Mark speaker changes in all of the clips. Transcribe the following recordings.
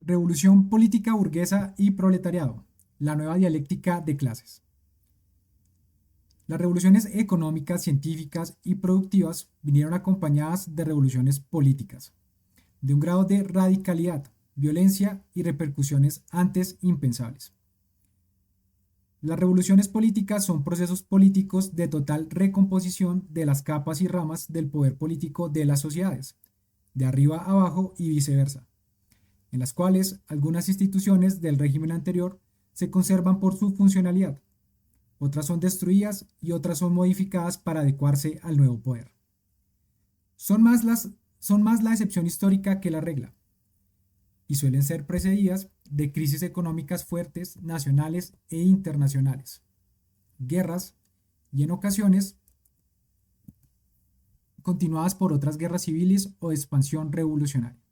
Speaker 1: Revolución política burguesa y proletariado. La nueva dialéctica de clases. Las revoluciones económicas, científicas y productivas vinieron acompañadas de revoluciones políticas, de un grado de radicalidad, violencia y repercusiones antes impensables. Las revoluciones políticas son procesos políticos de total recomposición de las capas y ramas del poder político de las sociedades, de arriba a abajo y viceversa, en las cuales algunas instituciones del régimen anterior se conservan por su funcionalidad, otras son destruidas y otras son modificadas para adecuarse al nuevo poder. Son más la excepción histórica que la regla, y suelen ser precedidas de crisis económicas fuertes, nacionales e internacionales, guerras y en ocasiones continuadas por otras guerras civiles o de expansión revolucionaria.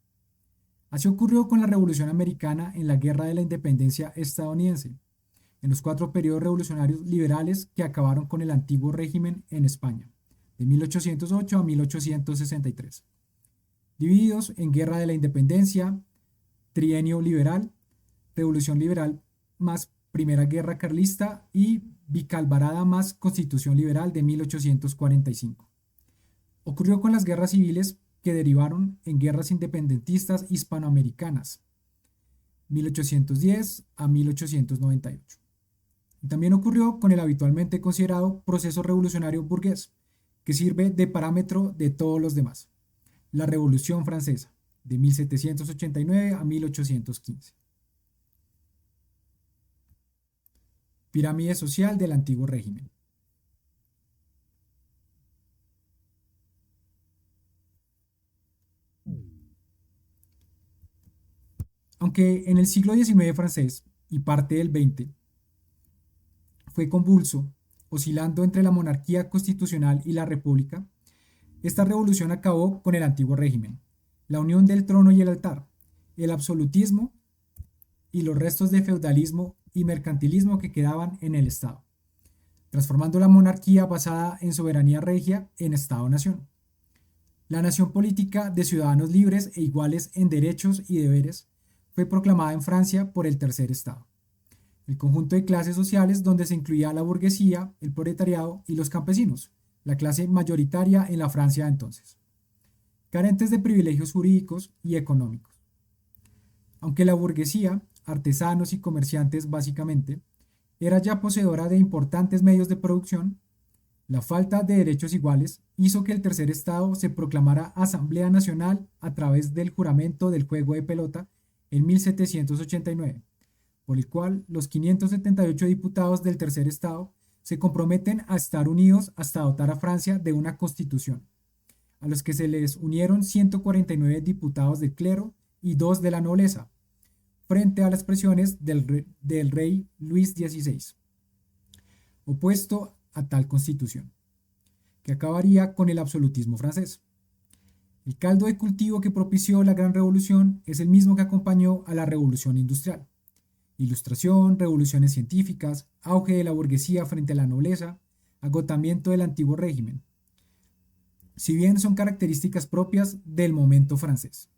Speaker 1: Así ocurrió con la Revolución Americana en la Guerra de la Independencia estadounidense, en los 4 periodos revolucionarios liberales que acabaron con el antiguo régimen en España, de 1808 a 1863, divididos en Guerra de la Independencia, Trienio Liberal, Revolución Liberal más Primera Guerra Carlista y Bicalvarada más Constitución Liberal de 1845. Ocurrió con las guerras civiles que derivaron en guerras independentistas hispanoamericanas, 1810 a 1898. Y también ocurrió con el habitualmente considerado proceso revolucionario burgués, que sirve de parámetro de todos los demás, la Revolución Francesa, de 1789 a 1815. Pirámide social del antiguo régimen. Aunque en el siglo XIX francés y parte del XX fue convulso, oscilando entre la monarquía constitucional y la república, esta revolución acabó con el antiguo régimen, la unión del trono y el altar, el absolutismo y los restos de feudalismo y mercantilismo que quedaban en el Estado, transformando la monarquía basada en soberanía regia en Estado-nación. La nación política de ciudadanos libres e iguales en derechos y deberes fue proclamada en Francia por el Tercer Estado, el conjunto de clases sociales donde se incluía la burguesía, el proletariado y los campesinos, la clase mayoritaria en la Francia de entonces, carentes de privilegios jurídicos y económicos. Aunque la burguesía, artesanos y comerciantes básicamente, era ya poseedora de importantes medios de producción, la falta de derechos iguales hizo que el Tercer Estado se proclamara Asamblea Nacional a través del juramento del juego de pelota en 1789, por el cual los 578 diputados del Tercer Estado se comprometen a estar unidos hasta dotar a Francia de una constitución, a los que se les unieron 149 diputados del clero y 2 de la nobleza, frente a las presiones del rey Luis XVI, opuesto a tal constitución, que acabaría con el absolutismo francés. El caldo de cultivo que propició la Gran Revolución es el mismo que acompañó a la Revolución Industrial. Ilustración, revoluciones científicas, auge de la burguesía frente a la nobleza, agotamiento del antiguo régimen, si bien son características propias del momento francés.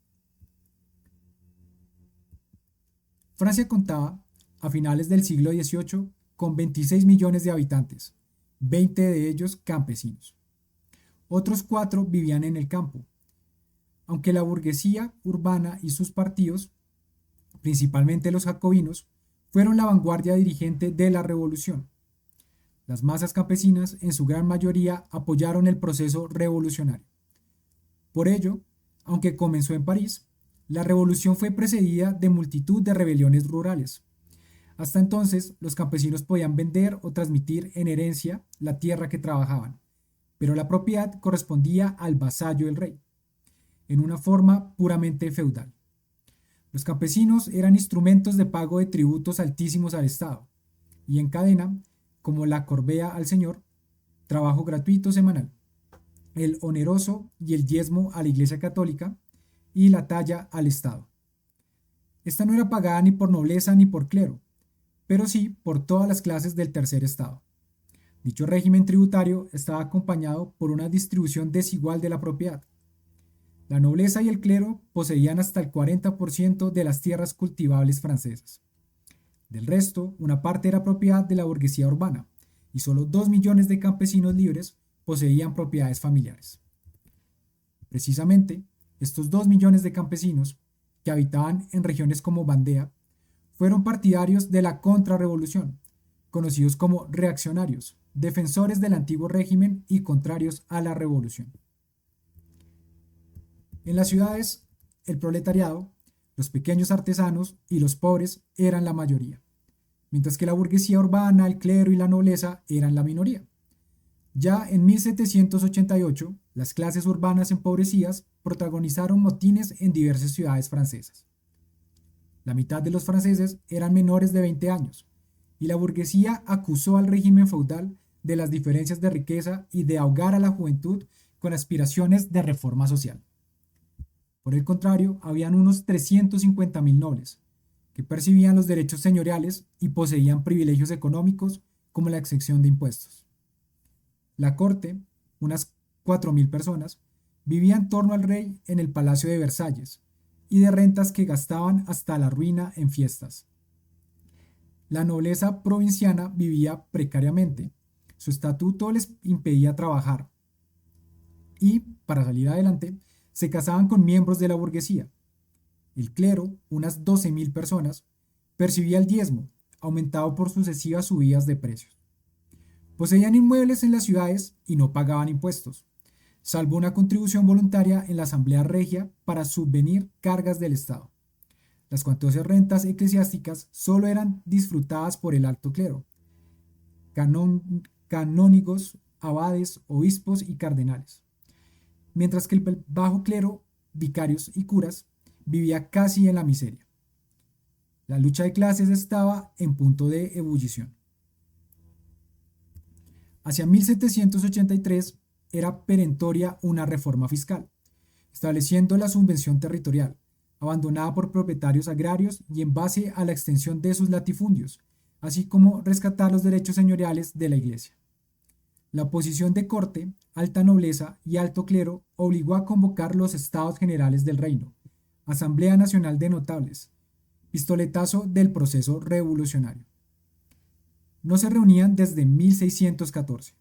Speaker 1: Francia contaba, a finales del siglo XVIII, con 26 millones de habitantes, 20 de ellos campesinos. Otros 4 vivían en el campo. Aunque la burguesía urbana y sus partidos, principalmente los jacobinos, fueron la vanguardia dirigente de la revolución. Las masas campesinas, en su gran mayoría, apoyaron el proceso revolucionario. Por ello, aunque comenzó en París, la revolución fue precedida de multitud de rebeliones rurales. Hasta entonces, los campesinos podían vender o transmitir en herencia la tierra que trabajaban, pero la propiedad correspondía al vasallo del rey, en una forma puramente feudal. Los campesinos eran instrumentos de pago de tributos altísimos al Estado, y en cadena, como la corvea al señor, trabajo gratuito semanal, el oneroso y el diezmo a la Iglesia Católica y la talla al Estado. Esta no era pagada ni por nobleza ni por clero, pero sí por todas las clases del Tercer Estado. Dicho régimen tributario estaba acompañado por una distribución desigual de la propiedad. La nobleza y el clero poseían hasta el 40% de las tierras cultivables francesas. Del resto, una parte era propiedad de la burguesía urbana, y solo 2 millones de campesinos libres poseían propiedades familiares. Precisamente, estos 2 millones de campesinos, que habitaban en regiones como Vandea, fueron partidarios de la contrarrevolución, conocidos como reaccionarios, defensores del antiguo régimen y contrarios a la revolución. En las ciudades, el proletariado, los pequeños artesanos y los pobres eran la mayoría, mientras que la burguesía urbana, el clero y la nobleza eran la minoría. Ya en 1788, las clases urbanas empobrecidas protagonizaron motines en diversas ciudades francesas. La mitad de los franceses eran menores de 20 años, y la burguesía acusó al régimen feudal de las diferencias de riqueza y de ahogar a la juventud con aspiraciones de reforma social. Por el contrario, habían unos 350.000 nobles, que percibían los derechos señoriales y poseían privilegios económicos como la exención de impuestos. La corte, unas 4.000 personas, vivía en torno al rey en el Palacio de Versalles y de rentas que gastaban hasta la ruina en fiestas. La nobleza provinciana vivía precariamente. Su estatuto les impedía trabajar y, para salir adelante, se casaban con miembros de la burguesía. El clero, unas 12.000 personas, percibía el diezmo, aumentado por sucesivas subidas de precios. Poseían inmuebles en las ciudades y no pagaban impuestos, salvo una contribución voluntaria en la Asamblea Regia para subvenir cargas del Estado. Las cuantiosas rentas eclesiásticas solo eran disfrutadas por el alto clero, canónigos, abades, obispos y cardenales, mientras que el bajo clero, vicarios y curas, vivía casi en la miseria. La lucha de clases estaba en punto de ebullición. Hacia 1783 era perentoria una reforma fiscal, estableciendo la subvención territorial, abandonada por propietarios agrarios y en base a la extensión de sus latifundios, así como rescatar los derechos señoriales de la Iglesia. La oposición de corte, alta nobleza y alto clero obligó a convocar los estados generales del reino, Asamblea Nacional de Notables, pistoletazo del proceso revolucionario. No se reunían desde 1614.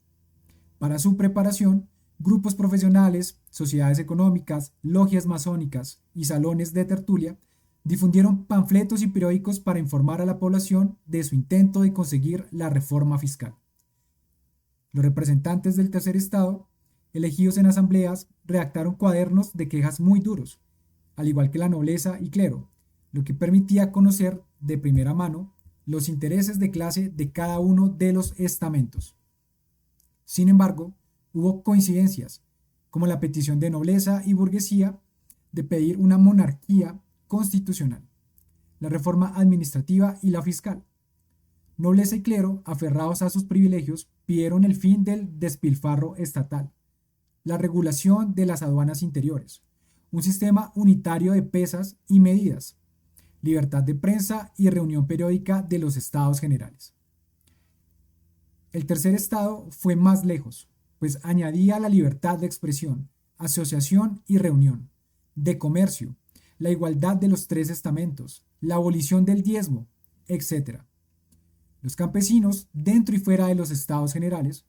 Speaker 1: Para su preparación, grupos profesionales, sociedades económicas, logias masónicas y salones de tertulia difundieron panfletos y periódicos para informar a la población de su intento de conseguir la reforma fiscal. Los representantes del tercer estado, elegidos en asambleas, redactaron cuadernos de quejas muy duros, al igual que la nobleza y clero, lo que permitía conocer de primera mano los intereses de clase de cada uno de los estamentos. Sin embargo, hubo coincidencias, como la petición de nobleza y burguesía de pedir una monarquía constitucional, la reforma administrativa y la fiscal. Nobleza y clero, aferrados a sus privilegios, pidieron el fin del despilfarro estatal, la regulación de las aduanas interiores, un sistema unitario de pesas y medidas, libertad de prensa y reunión periódica de los estados generales. El tercer estado fue más lejos, pues añadía la libertad de expresión, asociación y reunión, de comercio, la igualdad de los tres estamentos, la abolición del diezmo, etc. Los campesinos, dentro y fuera de los estados generales,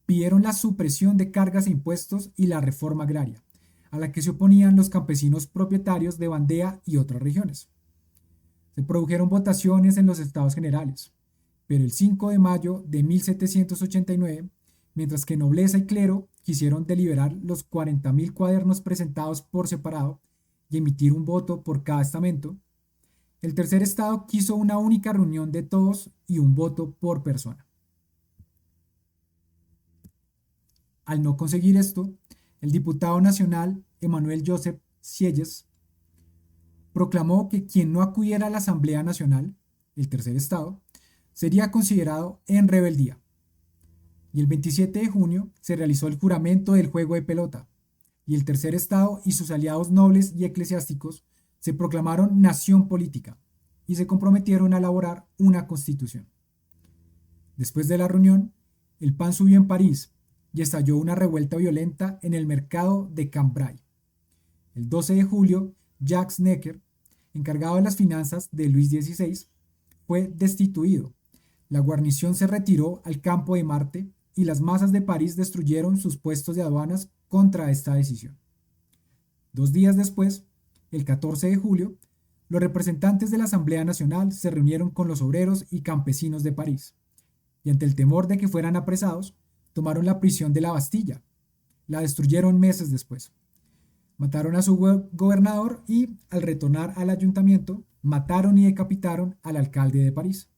Speaker 1: pidieron la supresión de cargas e impuestos y la reforma agraria, a la que se oponían los campesinos propietarios de Vandea y otras regiones. Se produjeron votaciones en los estados generales, pero el 5 de mayo de 1789, mientras que nobleza y clero quisieron deliberar los 40.000 cuadernos presentados por separado y emitir un voto por cada estamento, el tercer estado quiso una única reunión de todos y un voto por persona. Al no conseguir esto, el diputado nacional Emmanuel Joseph Sieyès proclamó que quien no acudiera a la Asamblea Nacional, el tercer estado, sería considerado en rebeldía. Y el 27 de junio se realizó el juramento del juego de pelota, y el tercer estado y sus aliados nobles y eclesiásticos se proclamaron nación política y se comprometieron a elaborar una constitución. Después de la reunión, el pan subió en París y estalló una revuelta violenta en el mercado de Cambrai. El 12 de julio, Jacques Necker, encargado de las finanzas de Luis XVI, fue destituido. La guarnición se retiró al campo de Marte y las masas de París destruyeron sus puestos de aduanas contra esta decisión. 2 días después, el 14 de julio, los representantes de la Asamblea Nacional se reunieron con los obreros y campesinos de París, y ante el temor de que fueran apresados, tomaron la prisión de la Bastilla. La destruyeron meses después. Mataron a su gobernador y, al retornar al ayuntamiento, mataron y decapitaron al alcalde de París.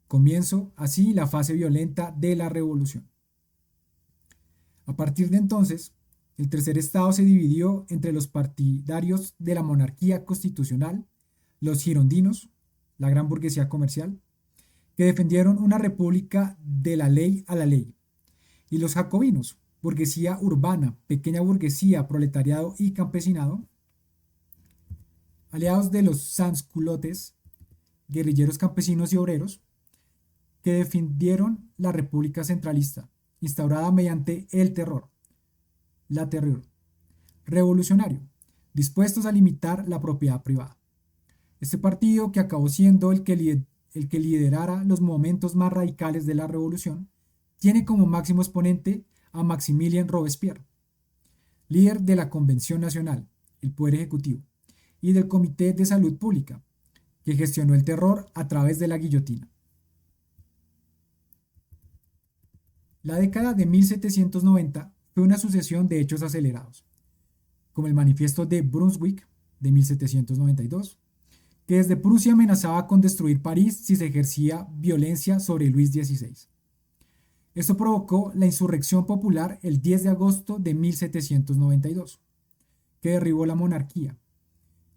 Speaker 1: Comienzo así la fase violenta de la revolución. A partir de entonces, el tercer estado se dividió entre los partidarios de la monarquía constitucional, los girondinos, la gran burguesía comercial, que defendieron una república de la ley a la ley, y los jacobinos, burguesía urbana, pequeña burguesía, proletariado y campesinado, aliados de los sansculotes, guerrilleros campesinos y obreros, que defendieron la república centralista, instaurada mediante el terror, la terror, revolucionario, dispuestos a limitar la propiedad privada. Este partido, que acabó siendo el que liderara los momentos más radicales de la revolución, tiene como máximo exponente a Maximilien Robespierre, líder de la Convención Nacional, el Poder Ejecutivo, y del Comité de Salud Pública, que gestionó el terror a través de la guillotina. La década de 1790 fue una sucesión de hechos acelerados, como el Manifiesto de Brunswick de 1792, que desde Prusia amenazaba con destruir París si se ejercía violencia sobre Luis XVI. Esto provocó la insurrección popular el 10 de agosto de 1792, que derribó la monarquía.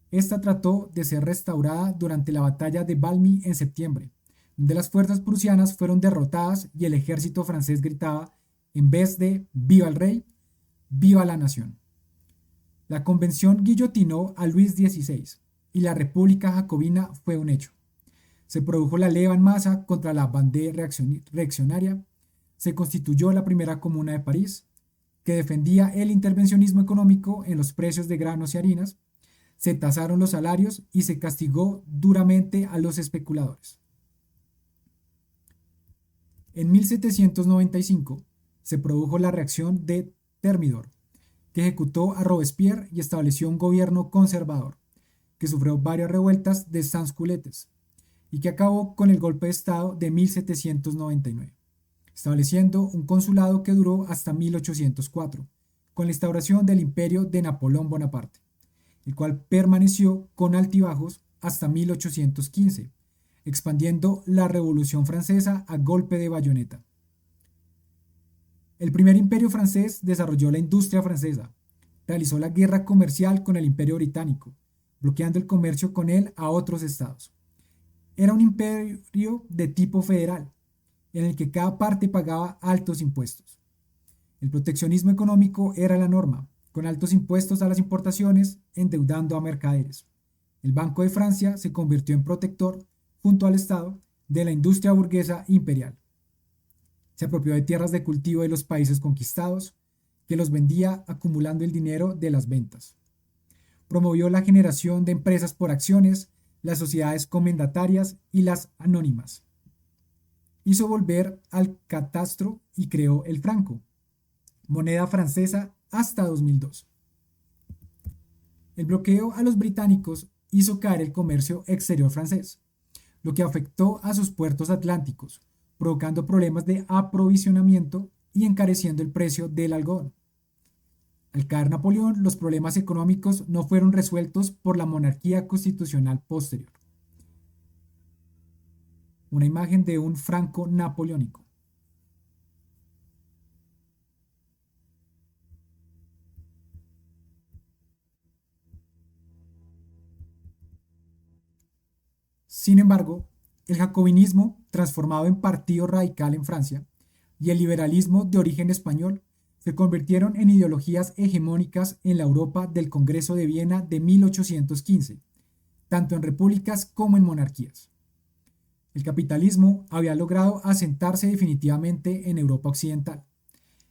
Speaker 1: Esta trató de ser restaurada durante la batalla de Valmy en septiembre, donde las fuerzas prusianas fueron derrotadas y el ejército francés gritaba, en vez de «¡Viva el rey!», «¡Viva la nación!». La convención guillotinó a Luis XVI y la república jacobina fue un hecho. Se produjo la leva en masa contra la Vendée reaccionaria, se constituyó la primera comuna de París, que defendía el intervencionismo económico en los precios de granos y harinas, se tasaron los salarios y se castigó duramente a los especuladores. En 1795 se produjo la reacción de Thermidor, que ejecutó a Robespierre y estableció un gobierno conservador, que sufrió varias revueltas de sansculotes y que acabó con el golpe de Estado de 1799, estableciendo un consulado que duró hasta 1804, con la instauración del imperio de Napoleón Bonaparte, el cual permaneció con altibajos hasta 1815, expandiendo la Revolución Francesa a golpe de bayoneta. El primer imperio francés desarrolló la industria francesa, realizó la guerra comercial con el imperio británico, bloqueando el comercio con él a otros estados. Era un imperio de tipo federal, en el que cada parte pagaba altos impuestos. El proteccionismo económico era la norma, con altos impuestos a las importaciones, endeudando a mercaderes. El Banco de Francia se convirtió en protector, junto al Estado, de la industria burguesa imperial. Se apropió de tierras de cultivo de los países conquistados, que los vendía acumulando el dinero de las ventas. Promovió la generación de empresas por acciones, las sociedades comendatarias y las anónimas. Hizo volver al catastro y creó el franco, moneda francesa hasta 2002. El bloqueo a los británicos hizo caer el comercio exterior francés, lo que afectó a sus puertos atlánticos, provocando problemas de aprovisionamiento y encareciendo el precio del algodón. Al caer Napoleón, los problemas económicos no fueron resueltos por la monarquía constitucional posterior. Una imagen de un franco napoleónico. Sin embargo, el jacobinismo, transformado en partido radical en Francia, y el liberalismo de origen español se convirtieron en ideologías hegemónicas en la Europa del Congreso de Viena de 1815, tanto en repúblicas como en monarquías. El capitalismo había logrado asentarse definitivamente en Europa occidental,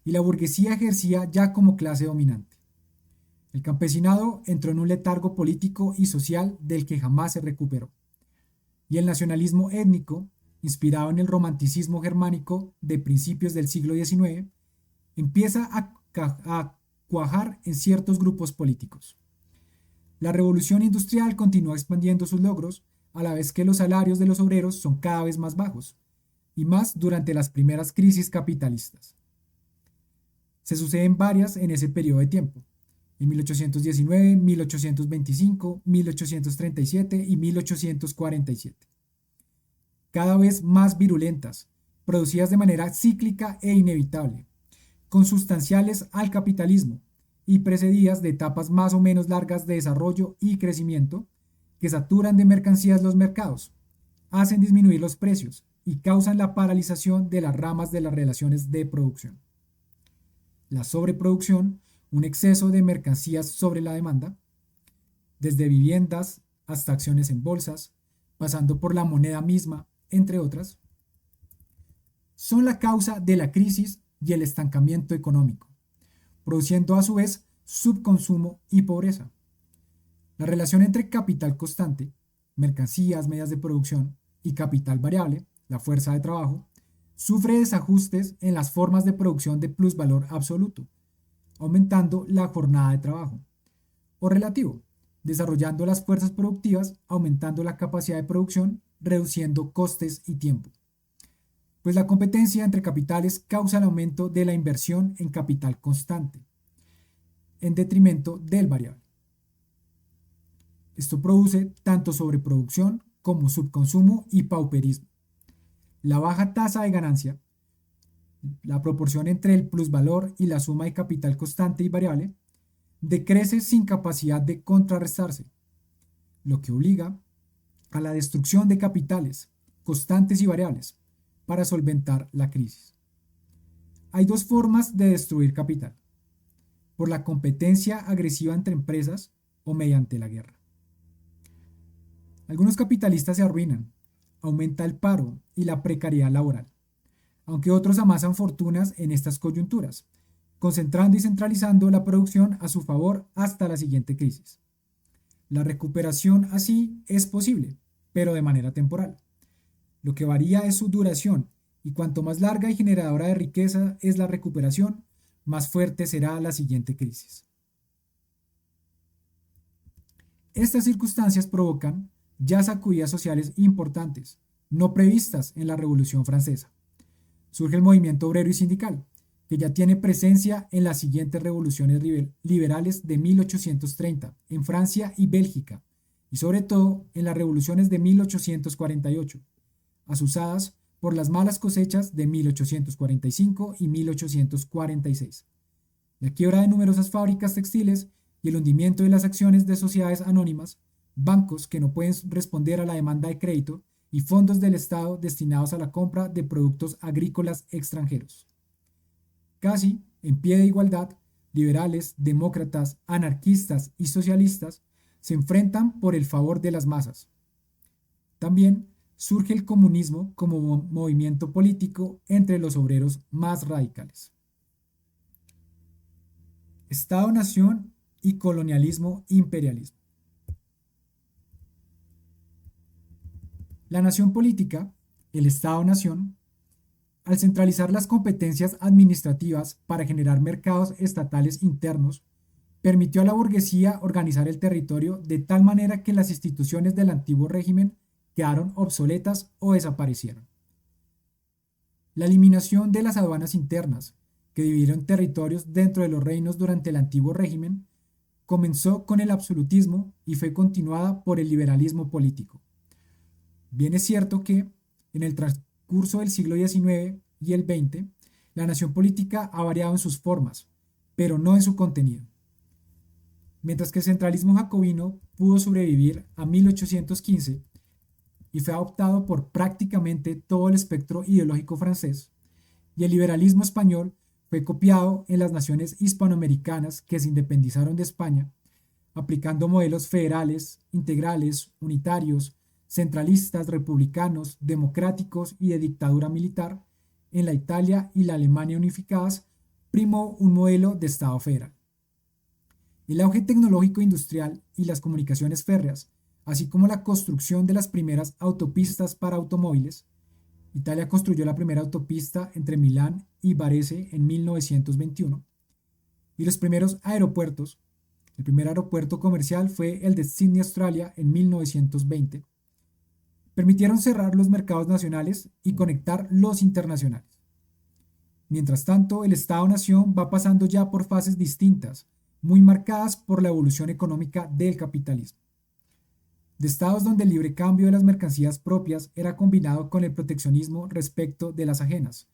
Speaker 1: y la burguesía ejercía ya como clase dominante. El campesinado entró en un letargo político y social del que jamás se recuperó. Y el nacionalismo étnico, inspirado en el romanticismo germánico de principios del siglo XIX, empieza a cuajar en ciertos grupos políticos. La revolución industrial continúa expandiendo sus logros, a la vez que los salarios de los obreros son cada vez más bajos, y más durante las primeras crisis capitalistas. Se suceden varias en ese periodo de tiempo, en 1819, 1825, 1837 y 1847. Cada vez más virulentas, producidas de manera cíclica e inevitable, consustanciales al capitalismo y precedidas de etapas más o menos largas de desarrollo y crecimiento que saturan de mercancías los mercados, hacen disminuir los precios y causan la paralización de las ramas de las relaciones de producción. La sobreproducción, un exceso de mercancías sobre la demanda, desde viviendas hasta acciones en bolsas, pasando por la moneda misma, entre otras, son la causa de la crisis y el estancamiento económico, produciendo a su vez subconsumo y pobreza. La relación entre capital constante, mercancías, medios de producción, y capital variable, la fuerza de trabajo, sufre desajustes en las formas de producción de plusvalor absoluto, aumentando la jornada de trabajo, o relativo, desarrollando las fuerzas productivas, aumentando la capacidad de producción, reduciendo costes y tiempo. Pues la competencia entre capitales causa el aumento de la inversión en capital constante, en detrimento del variable. Esto produce tanto sobreproducción como subconsumo y pauperismo. La baja tasa de ganancia, la proporción entre el plusvalor y la suma de capital constante y variable, decrece sin capacidad de contrarrestarse, lo que obliga a la destrucción de capitales constantes y variables para solventar la crisis. Hay dos formas de destruir capital: por la competencia agresiva entre empresas o mediante la guerra. Algunos capitalistas se arruinan, aumenta el paro y la precariedad laboral, aunque otros amasan fortunas en estas coyunturas, concentrando y centralizando la producción a su favor hasta la siguiente crisis. La recuperación así es posible, pero de manera temporal. Lo que varía es su duración, y cuanto más larga y generadora de riqueza es la recuperación, más fuerte será la siguiente crisis. Estas circunstancias provocan ya sacudidas sociales importantes, no previstas en la Revolución Francesa. Surge el movimiento obrero y sindical, que ya tiene presencia en las siguientes revoluciones liberales de 1830 en Francia y Bélgica, y sobre todo en las revoluciones de 1848, azuzadas por las malas cosechas de 1845 y 1846, la quiebra de numerosas fábricas textiles y el hundimiento de las acciones de sociedades anónimas, bancos que no pueden responder a la demanda de crédito y fondos del Estado destinados a la compra de productos agrícolas extranjeros. Casi en pie de igualdad, liberales, demócratas, anarquistas y socialistas se enfrentan por el favor de las masas. También surge el comunismo como movimiento político entre los obreros más radicales. Estado-nación y colonialismo-imperialismo. La nación política, el Estado-nación, al centralizar las competencias administrativas para generar mercados estatales internos, permitió a la burguesía organizar el territorio de tal manera que las instituciones del antiguo régimen quedaron obsoletas o desaparecieron. La eliminación de las aduanas internas, que dividieron territorios dentro de los reinos durante el antiguo régimen, comenzó con el absolutismo y fue continuada por el liberalismo político. Bien es cierto que, en el transcurso del siglo XIX y el XX, la nación política ha variado en sus formas, pero no en su contenido. Mientras que el centralismo jacobino pudo sobrevivir a 1815 y fue adoptado por prácticamente todo el espectro ideológico francés, y el liberalismo español fue copiado en las naciones hispanoamericanas que se independizaron de España, aplicando modelos federales, integrales, unitarios, centralistas, republicanos, democráticos y de dictadura militar. En la Italia y la Alemania unificadas primó un modelo de Estado federal. El auge tecnológico industrial y las comunicaciones férreas, así como la construcción de las primeras autopistas para automóviles. Italia construyó la primera autopista entre Milán y Varese en 1921. Y los primeros aeropuertos. El primer aeropuerto comercial fue el de Sydney, Australia, en 1920. Permitieron cerrar los mercados nacionales y conectar los internacionales. Mientras tanto, el Estado-nación va pasando ya por fases distintas, muy marcadas por la evolución económica del capitalismo. De estados donde el libre cambio de las mercancías propias era combinado con el proteccionismo respecto de las ajenas,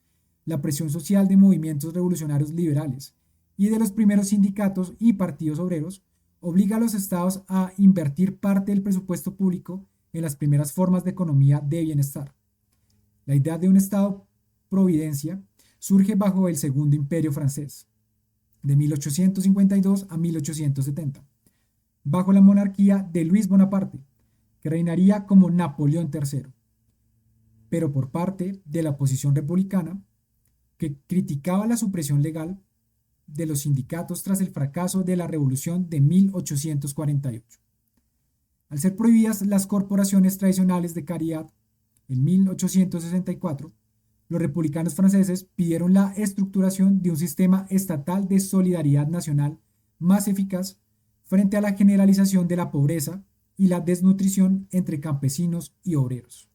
Speaker 1: la presión social de movimientos revolucionarios liberales y de los primeros sindicatos y partidos obreros, obliga a los estados a invertir parte del presupuesto público en las primeras formas de economía de bienestar. La idea de un estado-providencia surge bajo el Segundo Imperio francés, de 1852 a 1870, bajo la monarquía de Luis Bonaparte, que reinaría como Napoleón III, pero por parte de la oposición republicana, que criticaba la supresión legal de los sindicatos tras el fracaso de la Revolución de 1848. Al ser prohibidas las corporaciones tradicionales de caridad en 1864, los republicanos franceses pidieron la estructuración de un sistema estatal de solidaridad nacional más eficaz frente a la generalización de la pobreza y la desnutrición entre campesinos y obreros.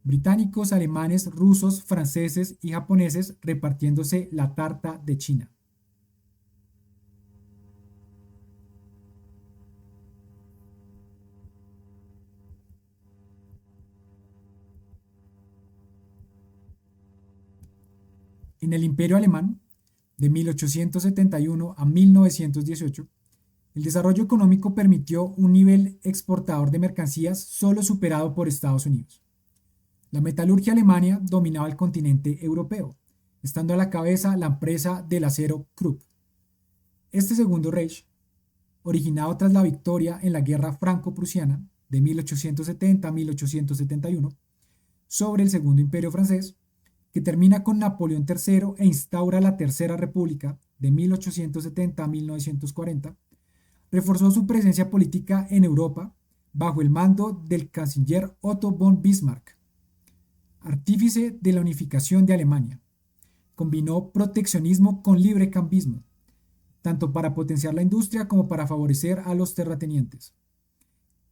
Speaker 1: Británicos, alemanes, rusos, franceses y japoneses repartiéndose la tarta de China. En el Imperio Alemán, de 1871 a 1918, el desarrollo económico permitió un nivel exportador de mercancías solo superado por Estados Unidos. La metalurgia alemana dominaba el continente europeo, estando a la cabeza la empresa del acero Krupp. Este segundo Reich, originado tras la victoria en la Guerra Franco-Prusiana de 1870 a 1871, sobre el Segundo Imperio francés, que termina con Napoleón III e instaura la Tercera República de 1870 a 1940, reforzó su presencia política en Europa bajo el mando del canciller Otto von Bismarck, artífice de la unificación de Alemania. Combinó proteccionismo con librecambismo, tanto para potenciar la industria como para favorecer a los terratenientes.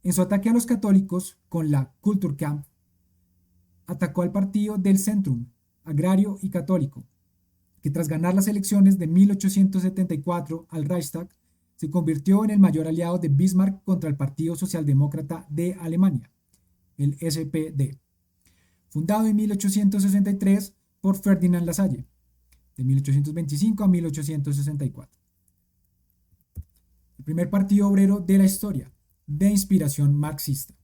Speaker 1: En su ataque a los católicos con la Kulturkampf, atacó al partido del Centrum, agrario y católico, que tras ganar las elecciones de 1874 al Reichstag, se convirtió en el mayor aliado de Bismarck contra el Partido Socialdemócrata de Alemania, el SPD, fundado en 1863 por Ferdinand Lasalle, de 1825 a 1864. El primer partido obrero de la historia, de inspiración marxista.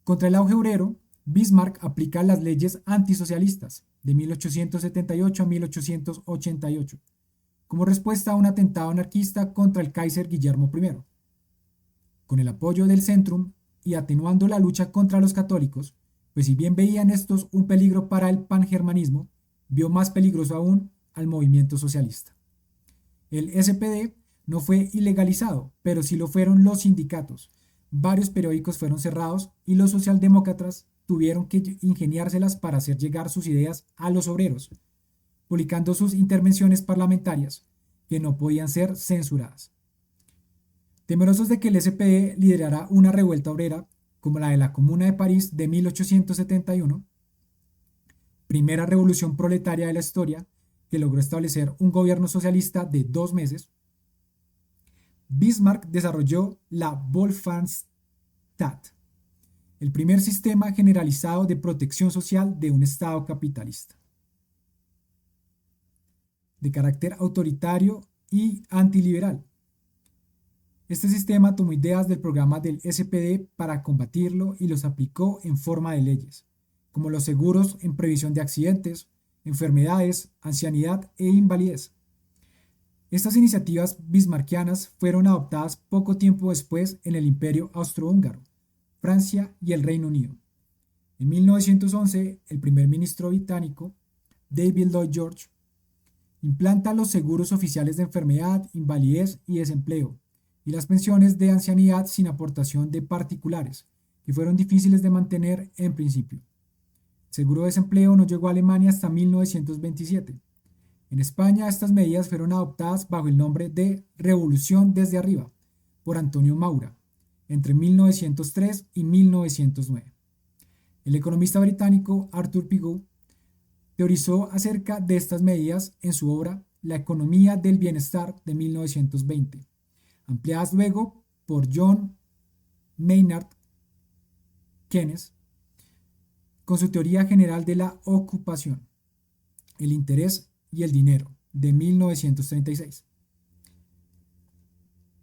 Speaker 1: Contra el auge obrero, Bismarck aplica las leyes antisocialistas de 1878 a 1888, como respuesta a un atentado anarquista contra el Kaiser Guillermo I. Con el apoyo del Centrum y atenuando la lucha contra los católicos, pues si bien veían estos un peligro para el pangermanismo, vio más peligroso aún al movimiento socialista. El SPD no fue ilegalizado, pero sí lo fueron los sindicatos. Varios periódicos fueron cerrados y los socialdemócratas tuvieron que ingeniárselas para hacer llegar sus ideas a los obreros, publicando sus intervenciones parlamentarias, que no podían ser censuradas. Temerosos de que el SPD liderara una revuelta obrera, como la de la Comuna de París de 1871, primera revolución proletaria de la historia, que logró establecer un gobierno socialista de 2 meses, Bismarck desarrolló la Wohlfahrtstaat, el primer sistema generalizado de protección social de un Estado capitalista, de carácter autoritario y antiliberal. Este sistema tomó ideas del programa del SPD para combatirlo y los aplicó en forma de leyes, como los seguros en previsión de accidentes, enfermedades, ancianidad e invalidez. Estas iniciativas bismarckianas fueron adoptadas poco tiempo después en el Imperio Austrohúngaro, Francia y el Reino Unido. En 1911, el primer ministro británico, David Lloyd George, implanta los seguros oficiales de enfermedad, invalidez y desempleo, y las pensiones de ancianidad sin aportación de particulares, que fueron difíciles de mantener en principio. El seguro de desempleo no llegó a Alemania hasta 1927. En España, estas medidas fueron adoptadas bajo el nombre de Revolución desde arriba, por Antonio Maura, entre 1903 y 1909. El economista británico Arthur Pigou teorizó acerca de estas medidas en su obra La economía del bienestar de 1920, ampliadas luego por John Maynard Keynes con su teoría general de la ocupación, el interés y el dinero de 1936.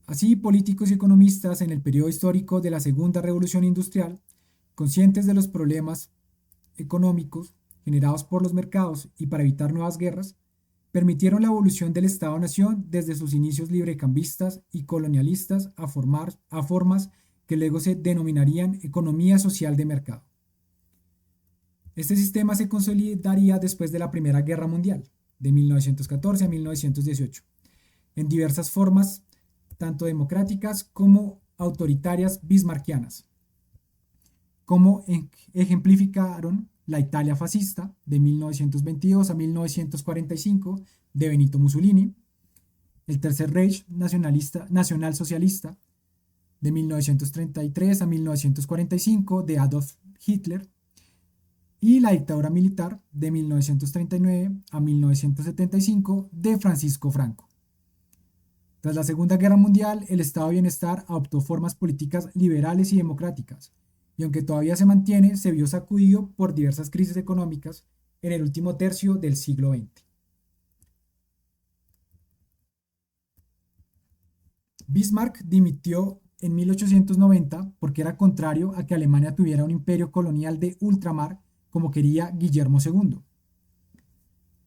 Speaker 1: Así, políticos y economistas en el periodo histórico de la Segunda Revolución Industrial, conscientes de los problemas económicos generados por los mercados y para evitar nuevas guerras, permitieron la evolución del Estado-Nación desde sus inicios librecambistas y colonialistas a formas que luego se denominarían economía social de mercado. Este sistema se consolidaría después de la Primera Guerra Mundial, de 1914 a 1918, en diversas formas, tanto democráticas como autoritarias bismarckianas, como ejemplificaron la Italia fascista de 1922 a 1945 de Benito Mussolini, el Tercer Reich nacionalsocialista de 1933 a 1945 de Adolf Hitler y la dictadura militar de 1939 a 1975 de Francisco Franco. Tras la Segunda Guerra Mundial, el estado de bienestar adoptó formas políticas liberales y democráticas, y aunque todavía se mantiene, se vio sacudido por diversas crisis económicas en el último tercio del siglo XX. Bismarck dimitió en 1890 porque era contrario a que Alemania tuviera un imperio colonial de ultramar como quería Guillermo II.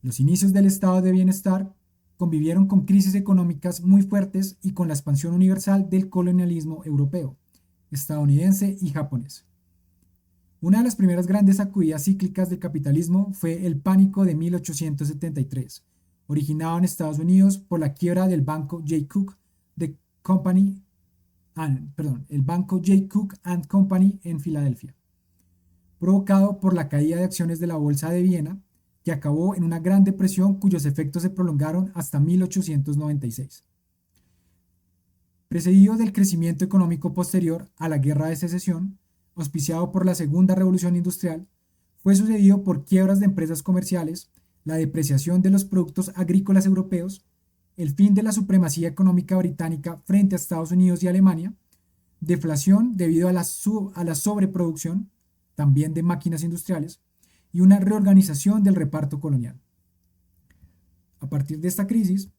Speaker 1: Los inicios del estado de bienestar convivieron con crisis económicas muy fuertes y con la expansión universal del colonialismo europeo, estadounidense y japonés. Una de las primeras grandes sacudidas cíclicas del capitalismo fue el pánico de 1873, originado en Estados Unidos por la quiebra del banco J. Cook el banco J. Cook and Company en Filadelfia, provocado por la caída de acciones de la Bolsa de Viena, que acabó en una gran depresión cuyos efectos se prolongaron hasta 1896. Precedido del crecimiento económico posterior a la Guerra de Secesión, auspiciado por la Segunda Revolución Industrial, fue sucedido por quiebras de empresas comerciales, la depreciación de los productos agrícolas europeos, el fin de la supremacía económica británica frente a Estados Unidos y Alemania, deflación debido a la sobreproducción, también de máquinas industriales, y una reorganización del reparto colonial. A partir de esta crisis,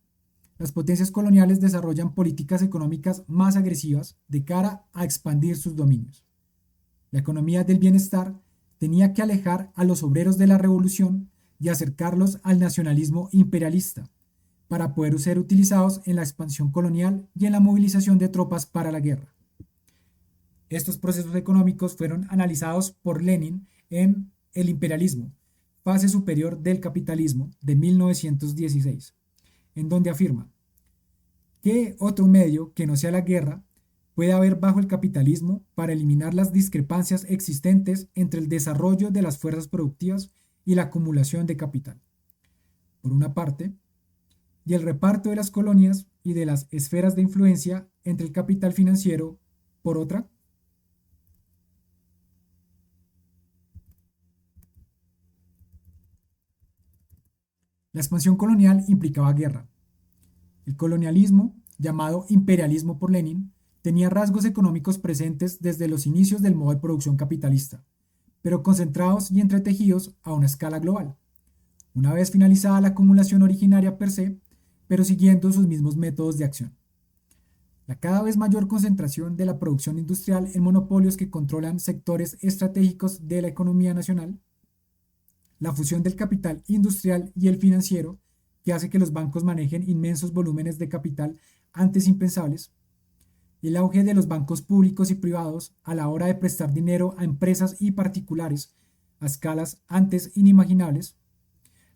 Speaker 1: las potencias coloniales desarrollan políticas económicas más agresivas de cara a expandir sus dominios. La economía del bienestar tenía que alejar a los obreros de la revolución y acercarlos al nacionalismo imperialista, para poder ser utilizados en la expansión colonial y en la movilización de tropas para la guerra. Estos procesos económicos fueron analizados por Lenin en El imperialismo, fase superior del capitalismo, de 1916, en donde afirma: ¿qué otro medio que no sea la guerra puede haber bajo el capitalismo para eliminar las discrepancias existentes entre el desarrollo de las fuerzas productivas y la acumulación de capital, por una parte, y el reparto de las colonias y de las esferas de influencia entre el capital financiero, por otra? La expansión colonial implicaba guerra. El colonialismo, llamado imperialismo por Lenin, tenía rasgos económicos presentes desde los inicios del modo de producción capitalista, pero concentrados y entretejidos a una escala global, una vez finalizada la acumulación originaria per se, pero siguiendo sus mismos métodos de acción. La cada vez mayor concentración de la producción industrial en monopolios que controlan sectores estratégicos de la economía nacional, la fusión del capital industrial y el financiero, que hace que los bancos manejen inmensos volúmenes de capital antes impensables, el auge de los bancos públicos y privados a la hora de prestar dinero a empresas y particulares a escalas antes inimaginables,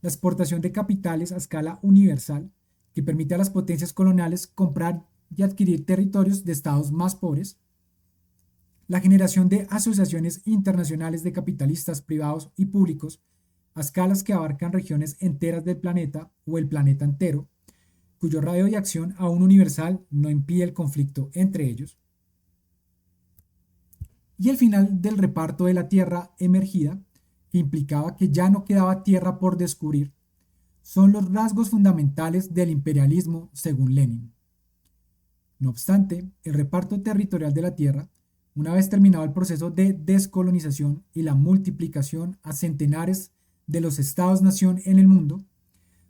Speaker 1: la exportación de capitales a escala universal, que permite a las potencias coloniales comprar y adquirir territorios de estados más pobres, la generación de asociaciones internacionales de capitalistas privados y públicos a escalas que abarcan regiones enteras del planeta o el planeta entero, cuyo radio de acción aún universal no impide el conflicto entre ellos, y el final del reparto de la tierra emergida, que implicaba que ya no quedaba tierra por descubrir, son los rasgos fundamentales del imperialismo según Lenin. No obstante, el reparto territorial de la tierra, una vez terminado el proceso de descolonización y la multiplicación a centenares de los estados-nación en el mundo,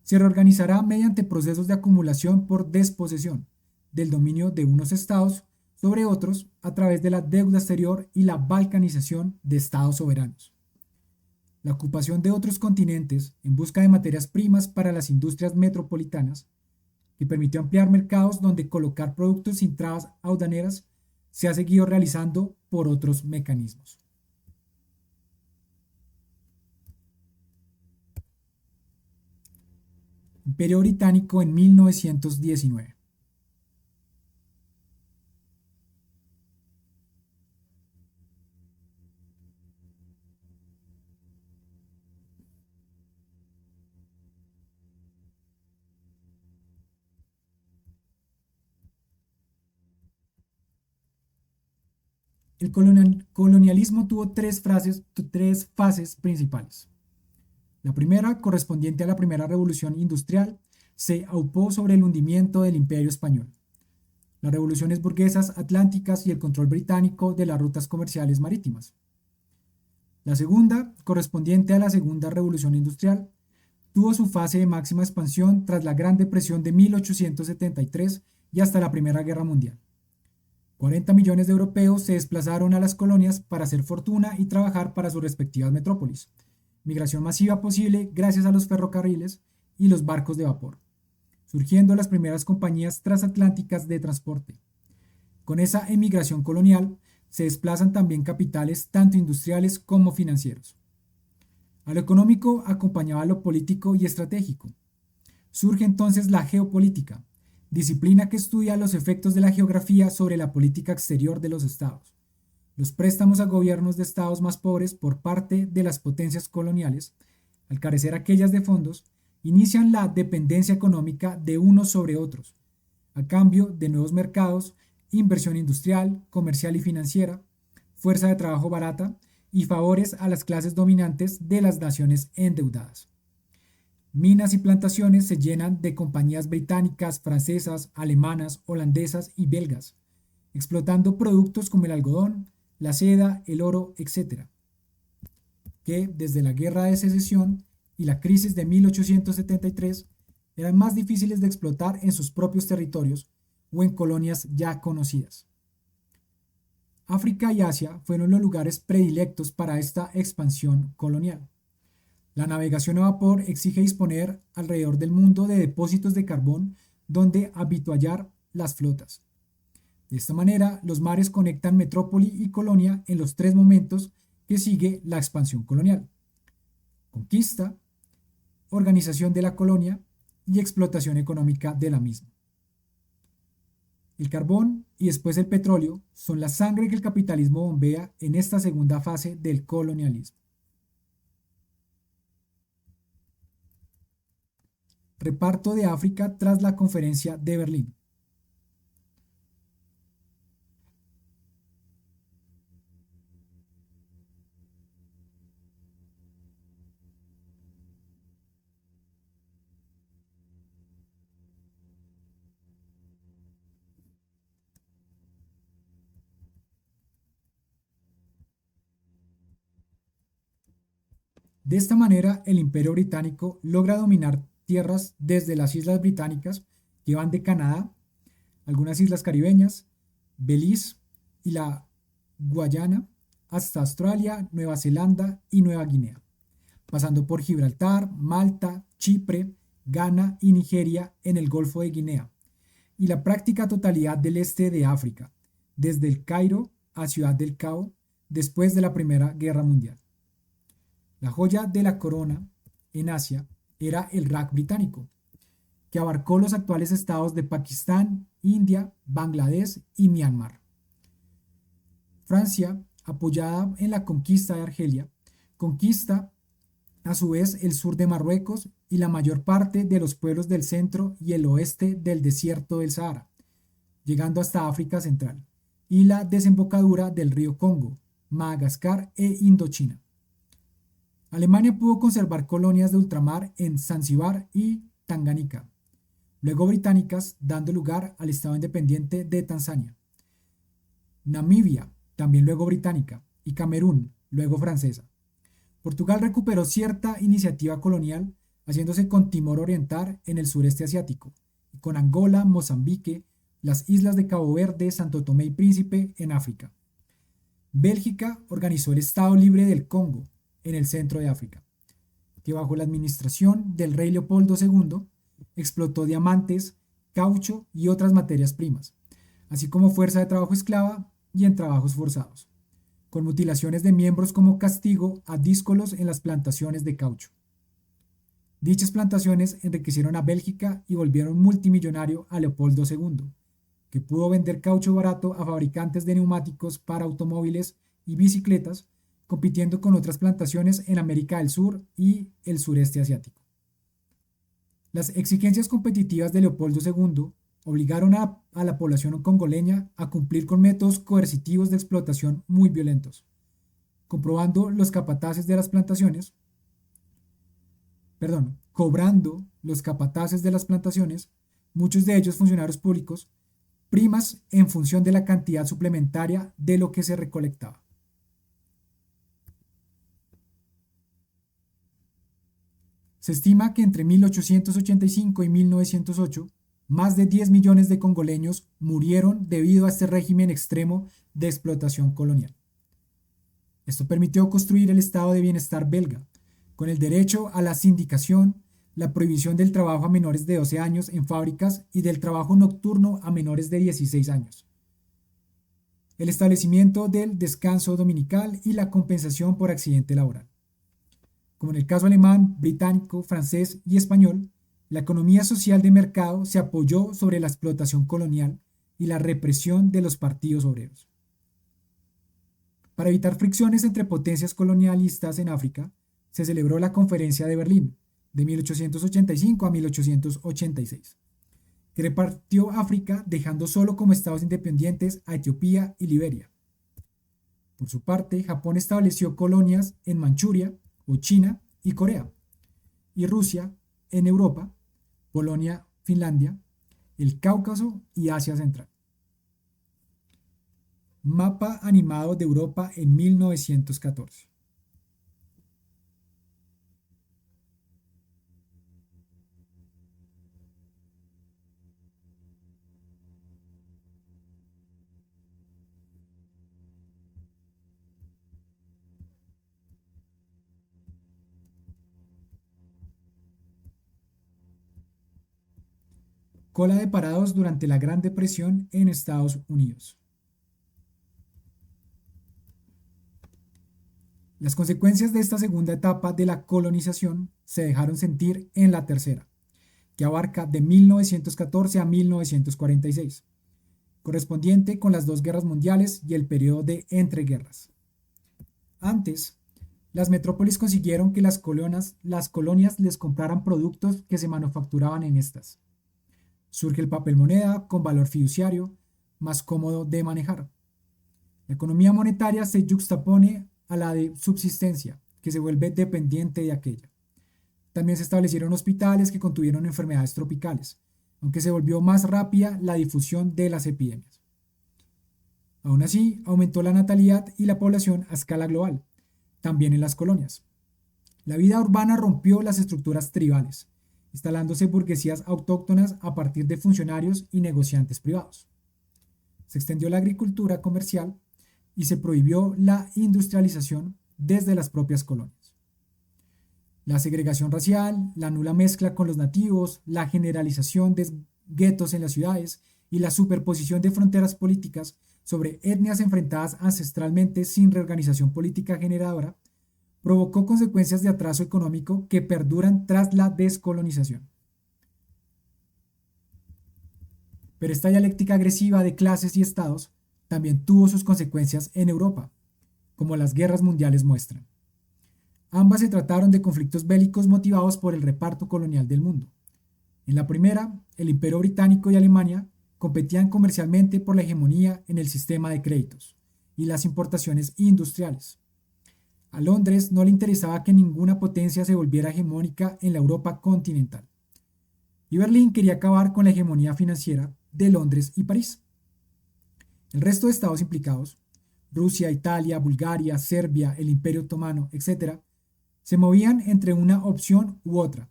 Speaker 1: se reorganizará mediante procesos de acumulación por desposesión del dominio de unos estados sobre otros a través de la deuda exterior y la balcanización de estados soberanos. La ocupación de otros continentes en busca de materias primas para las industrias metropolitanas, que permitió ampliar mercados donde colocar productos sin trabas aduaneras, se ha seguido realizando por otros mecanismos. Imperio Británico en 1919. El colonialismo tuvo tres fases principales. La primera, correspondiente a la primera revolución industrial, se aupó sobre el hundimiento del imperio español, las revoluciones burguesas atlánticas y el control británico de las rutas comerciales marítimas. La segunda, correspondiente a la segunda revolución industrial, tuvo su fase de máxima expansión tras la Gran Depresión de 1873 y hasta la Primera Guerra Mundial. 40 millones de europeos se desplazaron a las colonias para hacer fortuna y trabajar para sus respectivas metrópolis. Migración masiva posible gracias a los ferrocarriles y los barcos de vapor, surgiendo las primeras compañías transatlánticas de transporte. Con esa emigración colonial se desplazan también capitales tanto industriales como financieros. A lo económico acompañaba lo político y estratégico. Surge entonces la geopolítica, disciplina que estudia los efectos de la geografía sobre la política exterior de los estados. Los préstamos a gobiernos de estados más pobres por parte de las potencias coloniales, al carecer aquellas de fondos, inician la dependencia económica de unos sobre otros, a cambio de nuevos mercados, inversión industrial, comercial y financiera, fuerza de trabajo barata y favores a las clases dominantes de las naciones endeudadas. Minas y plantaciones se llenan de compañías británicas, francesas, alemanas, holandesas y belgas, explotando productos como el algodón, la seda, el oro, etc., que desde la Guerra de Secesión y la crisis de 1873 eran más difíciles de explotar en sus propios territorios o en colonias ya conocidas. África y Asia fueron los lugares predilectos para esta expansión colonial. La navegación a vapor exige disponer alrededor del mundo de depósitos de carbón donde habituallar las flotas. De esta manera, los mares conectan metrópoli y colonia en los tres momentos que sigue la expansión colonial: conquista, organización de la colonia y explotación económica de la misma. El carbón y después el petróleo son la sangre que el capitalismo bombea en esta segunda fase del colonialismo. Reparto de África tras la Conferencia de Berlín. De esta manera, el Imperio Británico logra dominar tierras desde las Islas Británicas, que van de Canadá, algunas islas caribeñas, Belice y la Guayana, hasta Australia, Nueva Zelanda y Nueva Guinea, pasando por Gibraltar, Malta, Chipre, Ghana y Nigeria en el Golfo de Guinea, y la práctica totalidad del este de África, desde el Cairo a Ciudad del Cabo, después de la Primera Guerra Mundial. La joya de la corona en Asia era el Raj británico, que abarcó los actuales estados de Pakistán, India, Bangladesh y Myanmar. Francia, apoyada en la conquista de Argelia, conquista a su vez el sur de Marruecos y la mayor parte de los pueblos del centro y el oeste del desierto del Sahara, llegando hasta África Central, y la desembocadura del río Congo, Madagascar e Indochina. Alemania pudo conservar colonias de ultramar en Zanzíbar y Tanganica, luego británicas, dando lugar al Estado independiente de Tanzania. Namibia, también luego británica, y Camerún, luego francesa. Portugal recuperó cierta iniciativa colonial, haciéndose con Timor Oriental en el sureste asiático, y con Angola, Mozambique, las islas de Cabo Verde, Santo Tomé y Príncipe en África. Bélgica organizó el Estado Libre del Congo, en el centro de África, que bajo la administración del rey Leopoldo II explotó diamantes, caucho y otras materias primas, así como fuerza de trabajo esclava y en trabajos forzados, con mutilaciones de miembros como castigo a díscolos en las plantaciones de caucho. Dichas plantaciones enriquecieron a Bélgica y volvieron multimillonario a Leopoldo II, que pudo vender caucho barato a fabricantes de neumáticos para automóviles y bicicletas, compitiendo con otras plantaciones en América del Sur y el sureste asiático. Las exigencias competitivas de Leopoldo II obligaron a la población congoleña a cumplir con métodos coercitivos de explotación muy violentos, cobrando los capataces de las plantaciones, muchos de ellos funcionarios públicos, primas en función de la cantidad suplementaria de lo que se recolectaba. Se estima que entre 1885 y 1908, más de 10 millones de congoleños murieron debido a este régimen extremo de explotación colonial. Esto permitió construir el estado de bienestar belga, con el derecho a la sindicación, la prohibición del trabajo a menores de 12 años en fábricas y del trabajo nocturno a menores de 16 años, el establecimiento del descanso dominical y la compensación por accidente laboral. Como en el caso alemán, británico, francés y español, la economía social de mercado se apoyó sobre la explotación colonial y la represión de los partidos obreros. Para evitar fricciones entre potencias colonialistas en África, se celebró la Conferencia de Berlín, de 1885 a 1886, que repartió África dejando solo como estados independientes a Etiopía y Liberia. Por su parte, Japón estableció colonias en Manchuria, o China y Corea, y Rusia en Europa, Polonia, Finlandia, el Cáucaso y Asia Central. Mapa animado de Europa en 1914. Cola de parados durante la Gran Depresión en Estados Unidos. Las consecuencias de esta segunda etapa de la colonización se dejaron sentir en la tercera, que abarca de 1914 a 1946, correspondiente con las dos guerras mundiales y el periodo de entreguerras. Antes, las metrópolis consiguieron que las colonias les compraran productos que se manufacturaban en estas. Surge el papel moneda con valor fiduciario, más cómodo de manejar. La economía monetaria se yuxtapone a la de subsistencia, que se vuelve dependiente de aquella. También se establecieron hospitales que contuvieron enfermedades tropicales, aunque se volvió más rápida la difusión de las epidemias. Aún así, aumentó la natalidad y la población a escala global, también en las colonias. La vida urbana rompió las estructuras tribales, instalándose burguesías autóctonas a partir de funcionarios y negociantes privados. Se extendió la agricultura comercial y se prohibió la industrialización desde las propias colonias. La segregación racial, la nula mezcla con los nativos, la generalización de guetos en las ciudades y la superposición de fronteras políticas sobre etnias enfrentadas ancestralmente sin reorganización política generadora provocó consecuencias de atraso económico que perduran tras la descolonización. Pero esta dialéctica agresiva de clases y estados también tuvo sus consecuencias en Europa, como las guerras mundiales muestran. Ambas se trataron de conflictos bélicos motivados por el reparto colonial del mundo. En la primera, el Imperio Británico y Alemania competían comercialmente por la hegemonía en el sistema de créditos y las importaciones industriales. A Londres no le interesaba que ninguna potencia se volviera hegemónica en la Europa continental. Y Berlín quería acabar con la hegemonía financiera de Londres y París. El resto de estados implicados, Rusia, Italia, Bulgaria, Serbia, el Imperio Otomano, etc., se movían entre una opción u otra,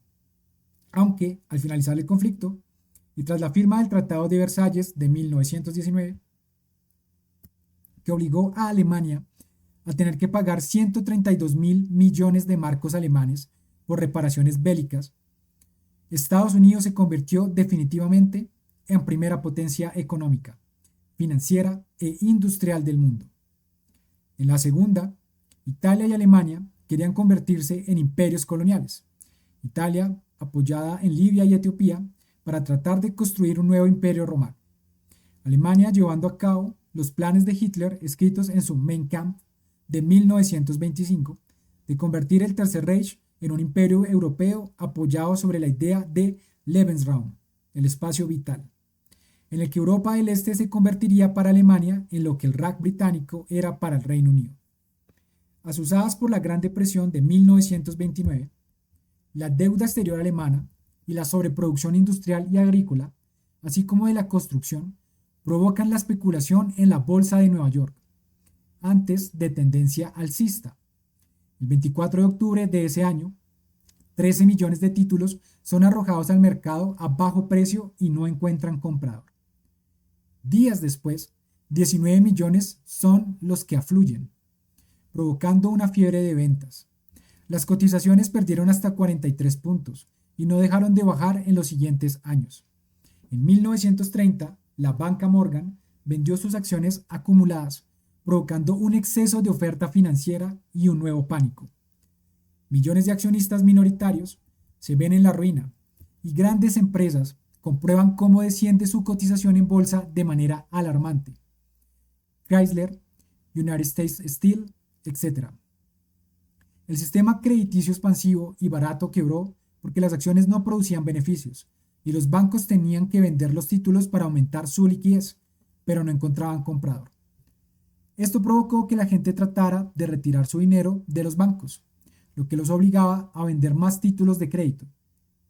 Speaker 1: aunque al finalizar el conflicto y tras la firma del Tratado de Versalles de 1919, que obligó a Alemania a tener que pagar 132.000 millones de marcos alemanes por reparaciones bélicas, Estados Unidos se convirtió definitivamente en primera potencia económica, financiera e industrial del mundo. En la segunda, Italia y Alemania querían convertirse en imperios coloniales. Italia, apoyada en Libia y Etiopía, para tratar de construir un nuevo imperio romano. Alemania llevando a cabo los planes de Hitler escritos en su Mein Kampf de 1925 de convertir el Tercer Reich en un imperio europeo apoyado sobre la idea de Lebensraum, el espacio vital, en el que Europa del Este se convertiría para Alemania en lo que el Reich británico era para el Reino Unido. Asusadas por la Gran Depresión de 1929, la deuda exterior alemana y la sobreproducción industrial y agrícola, así como de la construcción, provocan la especulación en la Bolsa de Nueva York, antes de tendencia alcista. El 24 de octubre de ese año, 13 millones de títulos son arrojados al mercado a bajo precio y no encuentran comprador. Días después, 19 millones son los que afluyen, provocando una fiebre de ventas. Las cotizaciones perdieron hasta 43 puntos y no dejaron de bajar en los siguientes años. En 1930, la banca Morgan vendió sus acciones acumuladas, provocando un exceso de oferta financiera y un nuevo pánico. Millones de accionistas minoritarios se ven en la ruina y grandes empresas comprueban cómo desciende su cotización en bolsa de manera alarmante. Chrysler, United States Steel, etc. El sistema crediticio expansivo y barato quebró porque las acciones no producían beneficios y los bancos tenían que vender los títulos para aumentar su liquidez, pero no encontraban comprador. Esto provocó que la gente tratara de retirar su dinero de los bancos, lo que los obligaba a vender más títulos de crédito,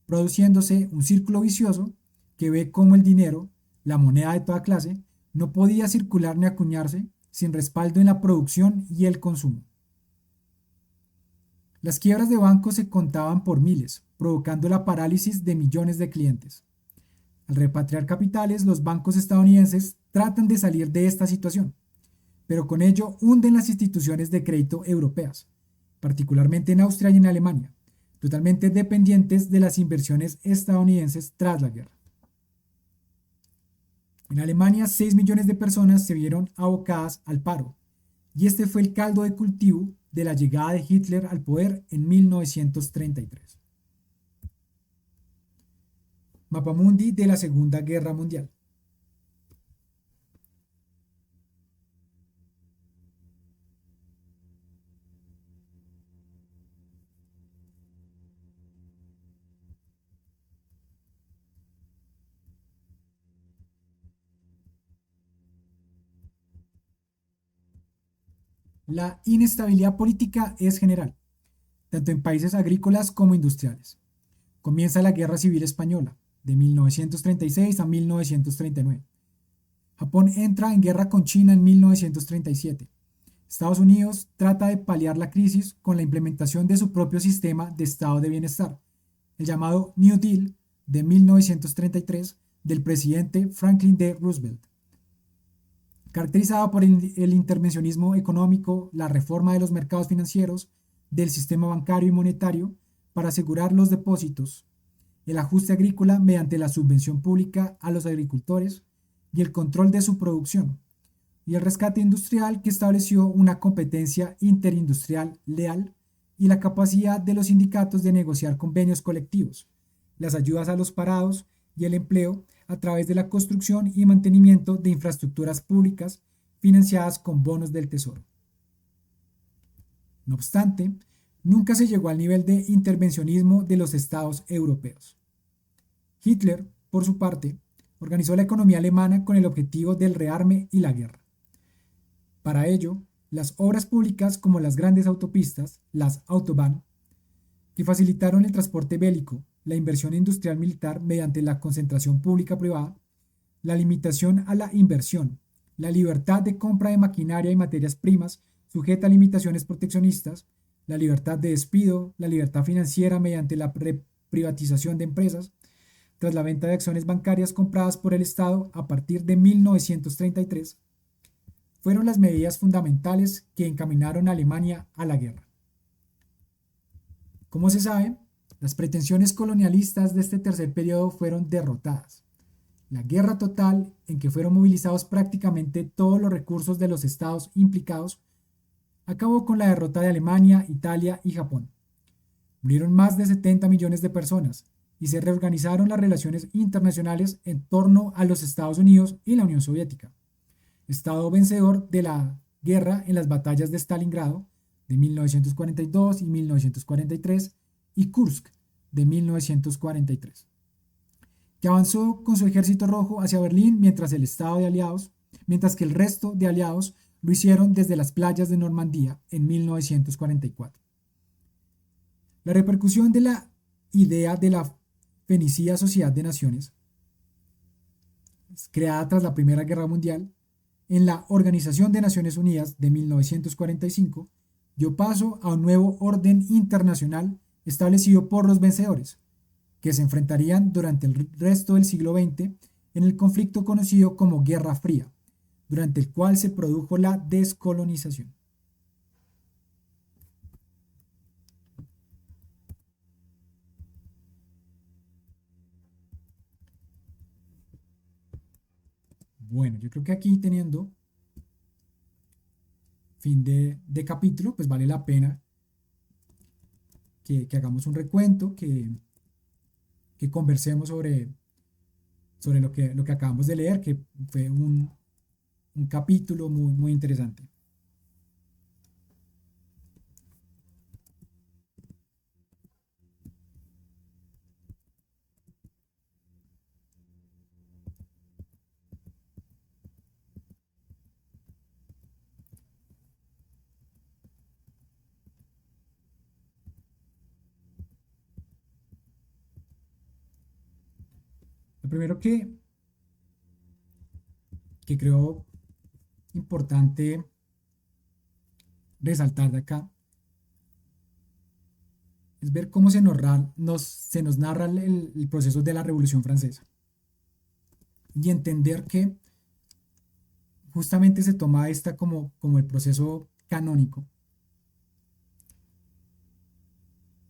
Speaker 1: produciéndose un círculo vicioso que ve cómo el dinero, la moneda de toda clase, no podía circular ni acuñarse sin respaldo en la producción y el consumo. Las quiebras de bancos se contaban por miles, provocando la parálisis de millones de clientes. Al repatriar capitales, los bancos estadounidenses tratan de salir de esta situación, pero con ello hunden las instituciones de crédito europeas, particularmente en Austria y en Alemania, totalmente dependientes de las inversiones estadounidenses tras la guerra. En Alemania, 6 millones de personas se vieron abocadas al paro, y este fue el caldo de cultivo de la llegada de Hitler al poder en 1933. Mapamundi de la Segunda Guerra Mundial. La inestabilidad política es general, tanto en países agrícolas como industriales. Comienza la Guerra Civil Española, de 1936 a 1939. Japón entra en guerra con China en 1937. Estados Unidos trata de paliar la crisis con la implementación de su propio sistema de estado de bienestar, el llamado New Deal de 1933 del presidente Franklin D. Roosevelt. Caracterizada por el intervencionismo económico, la reforma de los mercados financieros, del sistema bancario y monetario para asegurar los depósitos, el ajuste agrícola mediante la subvención pública a los agricultores y el control de su producción, y el rescate industrial que estableció una competencia interindustrial leal y la capacidad de los sindicatos de negociar convenios colectivos, las ayudas a los parados y el empleo a través de la construcción y mantenimiento de infraestructuras públicas financiadas con bonos del Tesoro. No obstante, nunca se llegó al nivel de intervencionismo de los estados europeos. Hitler, por su parte, organizó la economía alemana con el objetivo del rearme y la guerra. Para ello, las obras públicas como las grandes autopistas, las Autobahn, que facilitaron el transporte bélico, la inversión industrial militar mediante la concentración pública-privada, la limitación a la inversión, la libertad de compra de maquinaria y materias primas sujeta a limitaciones proteccionistas, la libertad de despido, la libertad financiera mediante la privatización de empresas, tras la venta de acciones bancarias compradas por el Estado a partir de 1933, fueron las medidas fundamentales que encaminaron a Alemania a la guerra. Como se sabe, las pretensiones colonialistas de este tercer periodo fueron derrotadas. La guerra total, en que fueron movilizados prácticamente todos los recursos de los estados implicados, acabó con la derrota de Alemania, Italia y Japón. Murieron más de 70 millones de personas y se reorganizaron las relaciones internacionales en torno a los Estados Unidos y la Unión Soviética, estado vencedor de la guerra en las batallas de Stalingrado de 1942 y 1943 y Kursk de 1943, que avanzó con su ejército rojo hacia Berlín mientras que el resto de aliados lo hicieron desde las playas de Normandía en 1944. La repercusión de la idea de la Fenicida Sociedad de Naciones, creada tras la Primera Guerra Mundial, en la Organización de Naciones Unidas de 1945, dio paso a un nuevo orden internacional establecido por los vencedores, que se enfrentarían durante el resto del siglo XX en el conflicto conocido como Guerra Fría, durante el cual se produjo la descolonización. Bueno, yo creo que aquí teniendo fin de capítulo, pues vale la pena que hagamos un recuento, que conversemos sobre lo que acabamos de leer, que fue un capítulo muy, muy interesante. Lo primero que creo importante resaltar de acá es ver cómo se nos narra el proceso de la Revolución Francesa y entender que justamente se toma esta como el proceso canónico,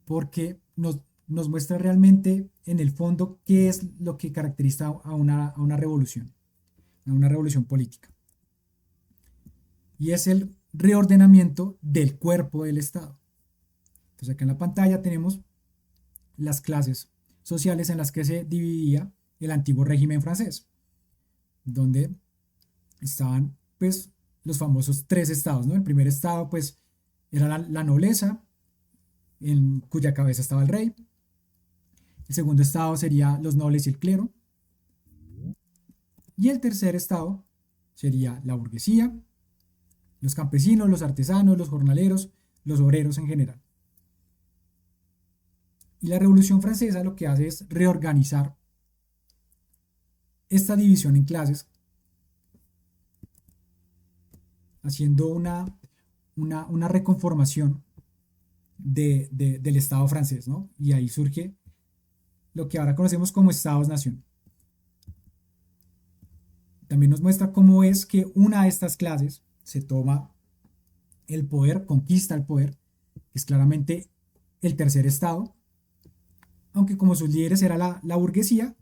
Speaker 1: porque nos muestra realmente en el fondo qué es lo que caracteriza a una revolución política. Y es el reordenamiento del cuerpo del Estado. Entonces acá en la pantalla tenemos las clases sociales en las que se dividía el antiguo régimen francés, donde estaban pues los famosos tres estados, ¿no? El primer estado pues era la nobleza, en cuya cabeza estaba el rey. El segundo estado sería los nobles y el clero. Y el tercer estado sería la burguesía, los campesinos, los artesanos, los jornaleros, los obreros en general. Y la Revolución Francesa lo que hace es reorganizar esta división en clases, haciendo una reconformación del Estado francés, ¿no? Y ahí surge lo que ahora conocemos como Estados-nación. También nos muestra cómo es que una de estas clases se toma el poder, conquista el poder, que es claramente el tercer estado, aunque como sus líderes era la burguesía,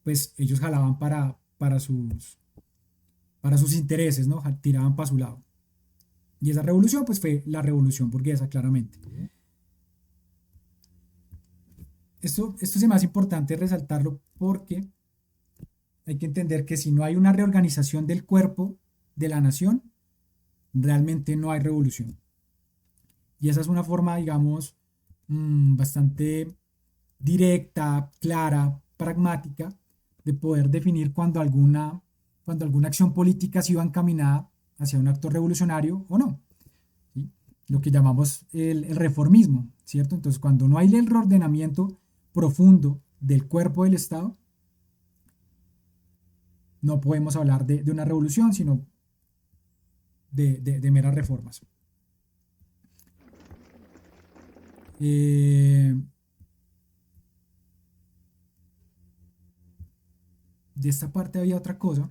Speaker 1: pues ellos jalaban para sus intereses, ¿no? Tiraban para su lado. Y esa revolución, pues fue la revolución burguesa, claramente. Esto se me hace importante resaltarlo porque hay que entender que si no hay una reorganización del cuerpo de la nación, realmente no hay revolución. Y esa es una forma, digamos, bastante directa, clara, pragmática, de poder definir cuando alguna acción política se iba encaminada hacia un acto revolucionario o no. ¿Sí? Lo que llamamos el reformismo, ¿cierto? Entonces, cuando no hay el reordenamiento profundo del cuerpo del Estado, no podemos hablar de una revolución, sino de meras reformas. Eh, de esta parte había otra cosa.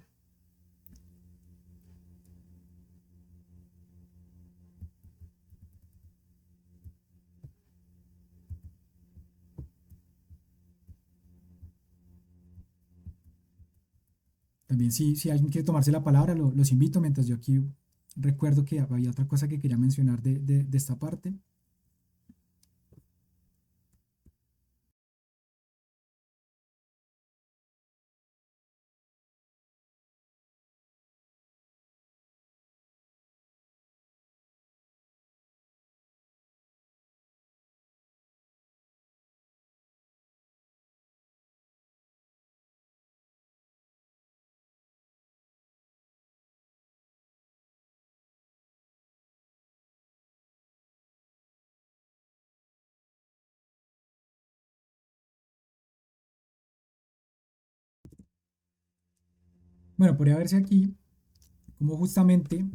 Speaker 1: También si alguien quiere tomarse la palabra, los invito mientras yo aquí recuerdo que había otra cosa que quería mencionar de esta parte. Bueno, podría verse aquí como justamente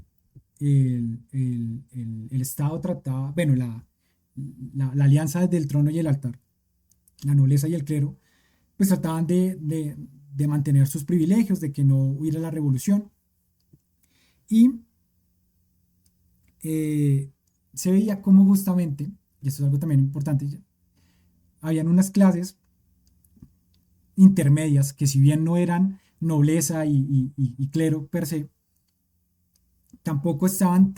Speaker 1: el Estado trataba, bueno, la alianza desde el trono y el altar, la nobleza y el clero, pues trataban de mantener sus privilegios, de que no hubiera la revolución. Y se veía como justamente, y esto es algo también importante, habían unas clases intermedias que si bien no eran nobleza y clero per se, tampoco estaban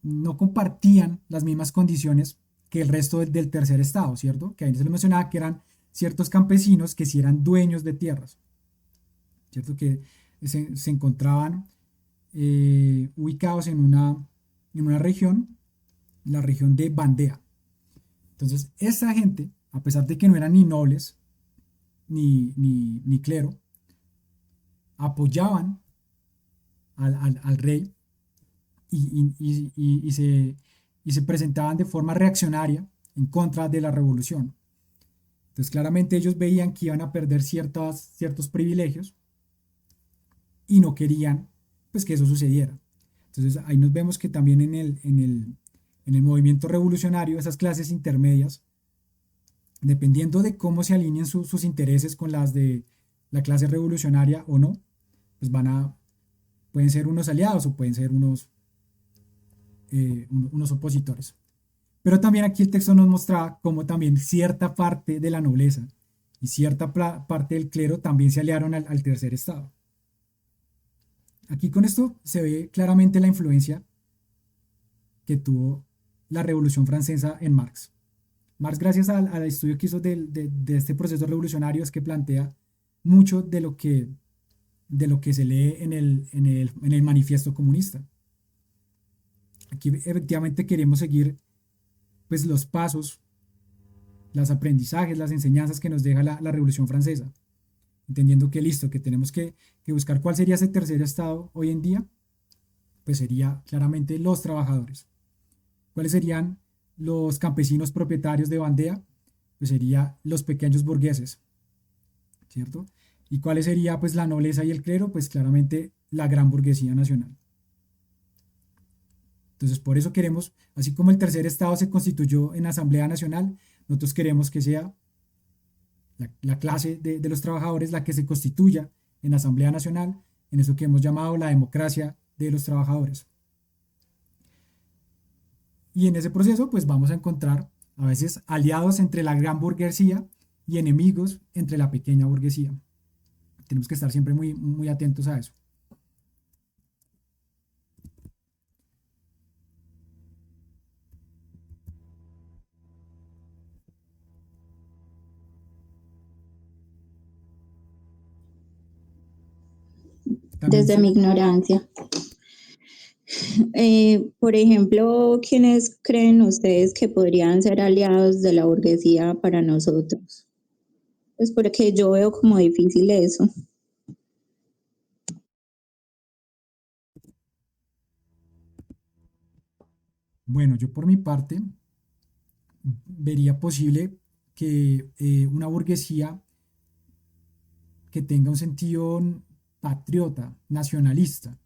Speaker 1: no compartían las mismas condiciones que el resto del tercer estado, ¿cierto? Que ahí se le mencionaba que eran ciertos campesinos que sí eran dueños de tierras, ¿cierto? Que se encontraban ubicados en una región, la región de Vandea. Entonces, esa gente, a pesar de que no eran ni nobles ni clero, apoyaban al rey y se presentaban de forma reaccionaria en contra de la revolución. Entonces, claramente ellos veían que iban a perder ciertos privilegios y no querían pues, que eso sucediera. Entonces, ahí nos vemos que también en el movimiento revolucionario, esas clases intermedias, dependiendo de cómo se alineen sus intereses con las de la clase revolucionaria o no, pues pueden ser unos aliados o pueden ser unos opositores. Pero también aquí el texto nos mostraba cómo también cierta parte de la nobleza y cierta parte del clero también se aliaron al tercer estado. Aquí con esto se ve claramente la influencia que tuvo la Revolución Francesa en Marx. Marx, gracias al estudio que hizo de este proceso revolucionario, es que plantea mucho de lo que se lee en el manifiesto comunista. Aquí efectivamente queremos seguir pues, los pasos, los aprendizajes, las enseñanzas que nos deja la Revolución Francesa, entendiendo que listo, que tenemos que buscar cuál sería ese tercer estado hoy en día, pues sería claramente los trabajadores. ¿Cuáles serían los campesinos propietarios de Vandea? Pues sería los pequeños burgueses, ¿cierto? ¿Y cuáles sería pues la nobleza y el clero? Pues claramente la gran burguesía nacional. Entonces, por eso queremos, así como el tercer estado se constituyó en Asamblea Nacional, nosotros queremos que sea la clase de los trabajadores la que se constituya en Asamblea Nacional, en eso que hemos llamado la democracia de los trabajadores. Y en ese proceso, pues vamos a encontrar a veces aliados entre la gran burguesía y enemigos entre la pequeña burguesía. Tenemos que estar siempre muy atentos a eso. también
Speaker 2: Desde mi ignorancia. Por ejemplo, ¿quiénes creen ustedes que podrían ser aliados de la burguesía para nosotros? Pues porque yo veo como difícil eso.
Speaker 1: bueno, yo por mi parte vería posible que una burguesía que tenga un sentido patriota, nacionalista,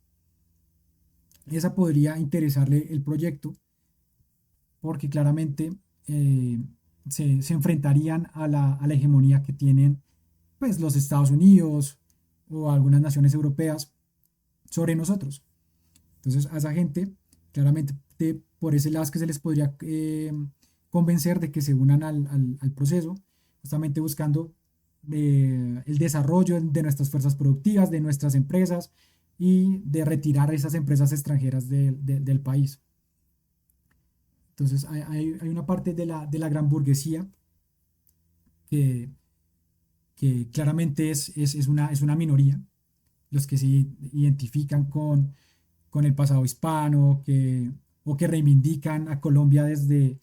Speaker 1: esa podría interesarle el proyecto porque claramente eh, se enfrentarían a la hegemonía que tienen pues, los Estados Unidos o algunas naciones europeas sobre nosotros. Entonces, a esa gente, claramente, por ese lado es que se les podría convencer de que se unan al proceso, justamente buscando el desarrollo de nuestras fuerzas productivas, de nuestras empresas y de retirar esas empresas extranjeras del país. Entonces, hay una parte de la gran burguesía que, que claramente es una minoría, los que se identifican con el pasado hispano, o que reivindican a Colombia desde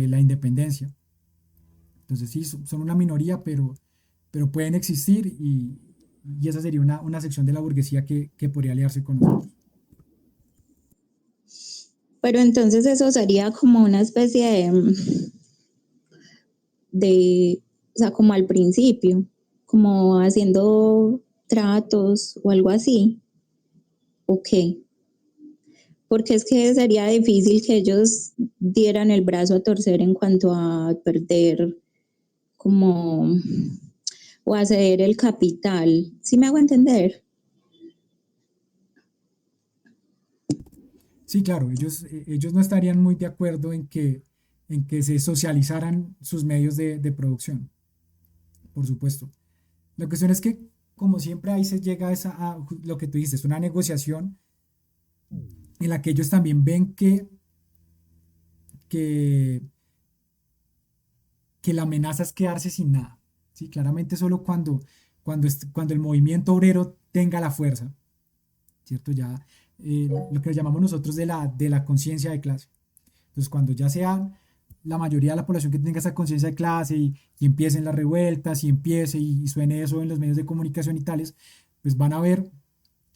Speaker 1: la independencia. Entonces sí, son una minoría, pero pueden existir y esa sería una sección de la burguesía que podría aliarse con nosotros.
Speaker 2: Pero entonces eso sería como una especie o sea, como al principio, como haciendo tratos o algo así. Ok, porque es que sería difícil que ellos dieran el brazo a torcer en cuanto a perder como o a ceder el capital. ¿Sí me hago entender?
Speaker 1: Sí, claro, ellos no estarían muy de acuerdo en que se socializaran sus medios de producción, por supuesto. La cuestión es que, como siempre, ahí se llega a lo que tú dices, una negociación en la que ellos también ven que, que la amenaza es quedarse sin nada. ¿Sí? Claramente solo cuando el movimiento obrero tenga la fuerza, ¿cierto? Ya lo que llamamos nosotros de la conciencia de clase. Entonces, cuando ya sea la mayoría de la población que tenga esa conciencia de clase y empiecen las revueltas y empiece y suene eso en los medios de comunicación y tales, pues van a haber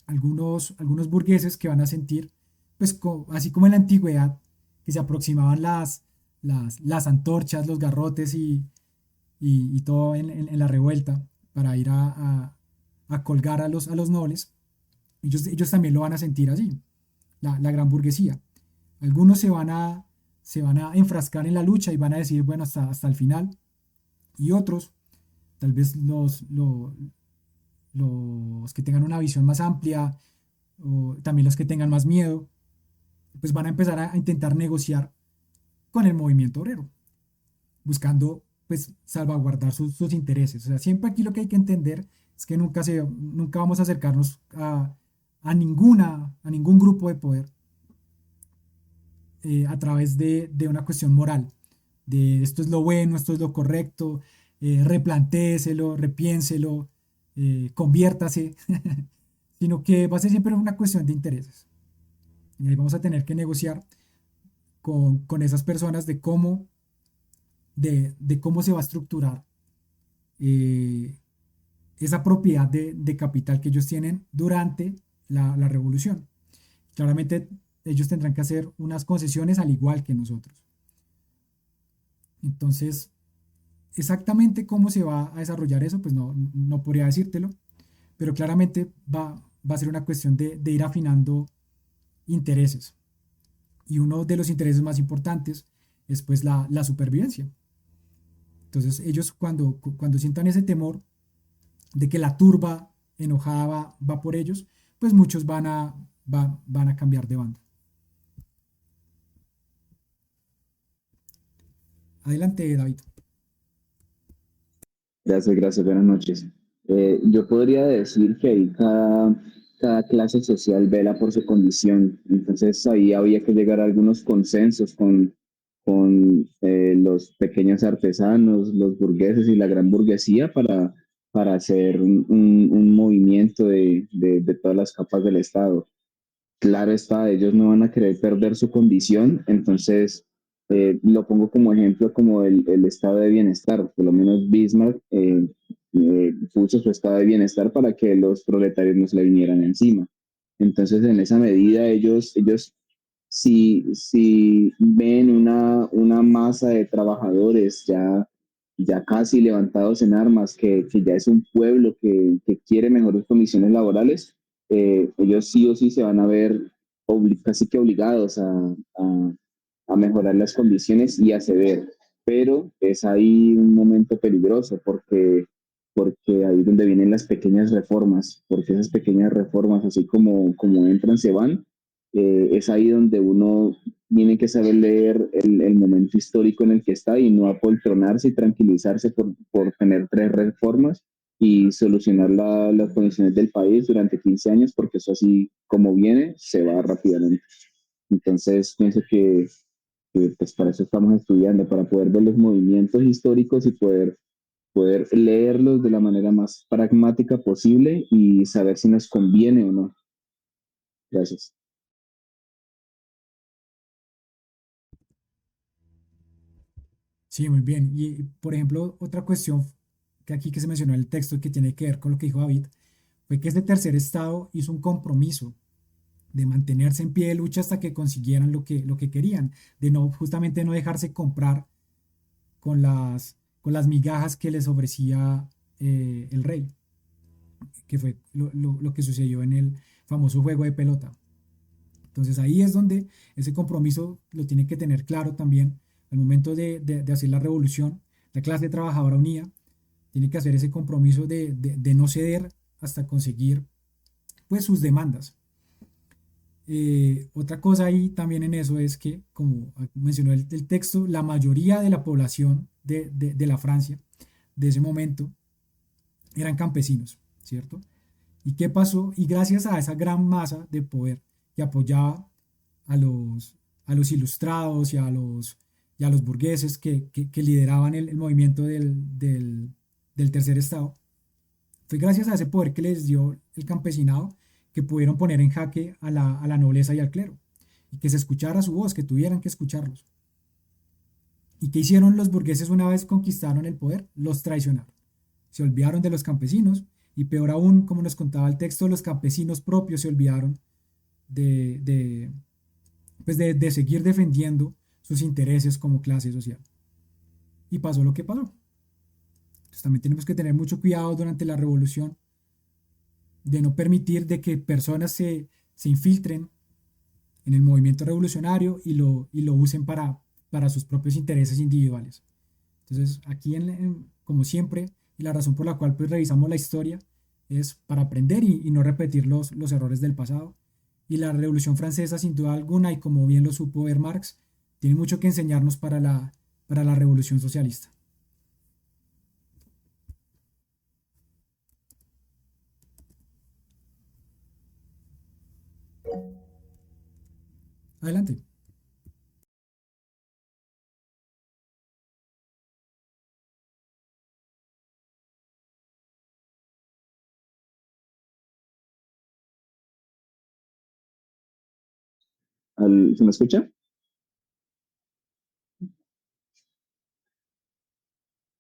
Speaker 1: algunos burgueses que van a sentir, pues así como en la antigüedad, que se aproximaban las antorchas, los garrotes y todo en la revuelta para ir a colgar a los nobles, ellos también lo van a sentir así, la gran burguesía. Algunos se van a enfrascar en la lucha y van a decir, bueno, hasta el final, y otros, tal vez los que tengan una visión más amplia, o también los que tengan más miedo, pues van a empezar a intentar negociar con el movimiento obrero, buscando pues salvaguardar sus intereses. O sea, siempre aquí lo que hay que entender es que nunca vamos a acercarnos a ningún grupo de poder a través de una cuestión moral, de esto es lo bueno, esto es lo correcto, replantéeselo, repiénselo, conviértase, sino que va a ser siempre una cuestión de intereses. Y ahí vamos a tener que negociar con esas personas de cómo se va a estructurar eh, esa propiedad de capital que ellos tienen durante la revolución. Claramente ellos tendrán que hacer unas concesiones al igual que nosotros. Entonces, exactamente cómo se va a desarrollar eso, pues no podría decírtelo, pero claramente va a ser una cuestión de ir afinando intereses. Y uno de los intereses más importantes es pues la supervivencia. Entonces ellos cuando sientan ese temor de que la turba enojada va por ellos, pues muchos van a cambiar de bando. Adelante, David.
Speaker 3: Gracias, gracias, buenas noches. Yo podría decir que ahí cada clase social vela por su condición, entonces ahí había que llegar a algunos consensos con los pequeños artesanos, los burgueses y la gran burguesía para hacer un movimiento de todas las capas del Estado. Claro está, ellos no van a querer perder su condición, entonces lo pongo como ejemplo como el estado de bienestar, por lo menos Bismarck puso su estado de bienestar para que los proletarios no se le vinieran encima. Entonces, en esa medida, ellos si ven una masa de trabajadores ya casi levantados en armas, que ya es un pueblo que quiere mejores condiciones laborales, ellos sí o sí se van a ver casi que obligados a mejorar las condiciones y a ceder. Pero es ahí un momento peligroso porque ahí es donde vienen las pequeñas reformas, porque esas pequeñas reformas, así como entran, se van, es ahí donde uno tiene que saber leer el momento histórico en el que está y no apoltronarse y tranquilizarse por tener tres reformas y solucionar las condiciones del país durante 15 años, porque eso así como viene, se va rápidamente. Entonces, pienso que pues para eso estamos estudiando, para poder ver los movimientos históricos y poder leerlos de la manera más pragmática posible y saber si nos conviene o no. Gracias.
Speaker 1: Sí, muy bien. Y, por ejemplo, otra cuestión que aquí que se mencionó en el texto que tiene que ver con lo que dijo David, fue que este tercer estado hizo un compromiso de mantenerse en pie de lucha hasta que consiguieran lo que querían, de no, justamente no dejarse comprar con las migajas que les ofrecía el rey, que fue lo que sucedió en el famoso juego de pelota. Entonces ahí es donde ese compromiso lo tiene que tener claro también al momento de hacer la revolución. La clase trabajadora unida tiene que hacer ese compromiso de no ceder hasta conseguir pues sus demandas. Otra cosa ahí también en eso es que, como mencionó el texto, la mayoría de la población de la Francia de ese momento eran campesinos, ¿cierto? ¿Y qué pasó? Y gracias a esa gran masa de poder que apoyaba a a los ilustrados y a los burgueses que lideraban el movimiento del tercer estado, fue gracias a ese poder que les dio el campesinado que pudieron poner en jaque a la nobleza y al clero, y que se escuchara su voz, que tuvieran que escucharlos. ¿Y qué hicieron los burgueses una vez conquistaron el poder? Los traicionaron. Se olvidaron de los campesinos y peor aún, como nos contaba el texto, los campesinos propios se olvidaron de, de, pues de seguir defendiendo sus intereses como clase social. Y pasó lo que pasó. Entonces también tenemos que tener mucho cuidado durante la revolución de no permitir de que personas se infiltren en el movimiento revolucionario y lo usen para sus propios intereses individuales. Entonces, aquí, como siempre, y la razón por la cual pues, revisamos la historia es para aprender y no repetir los errores del pasado. Y la Revolución Francesa, sin duda alguna, y como bien lo supo ver Marx, tiene mucho que enseñarnos para la Revolución Socialista. Adelante.
Speaker 3: ¿Se me escucha?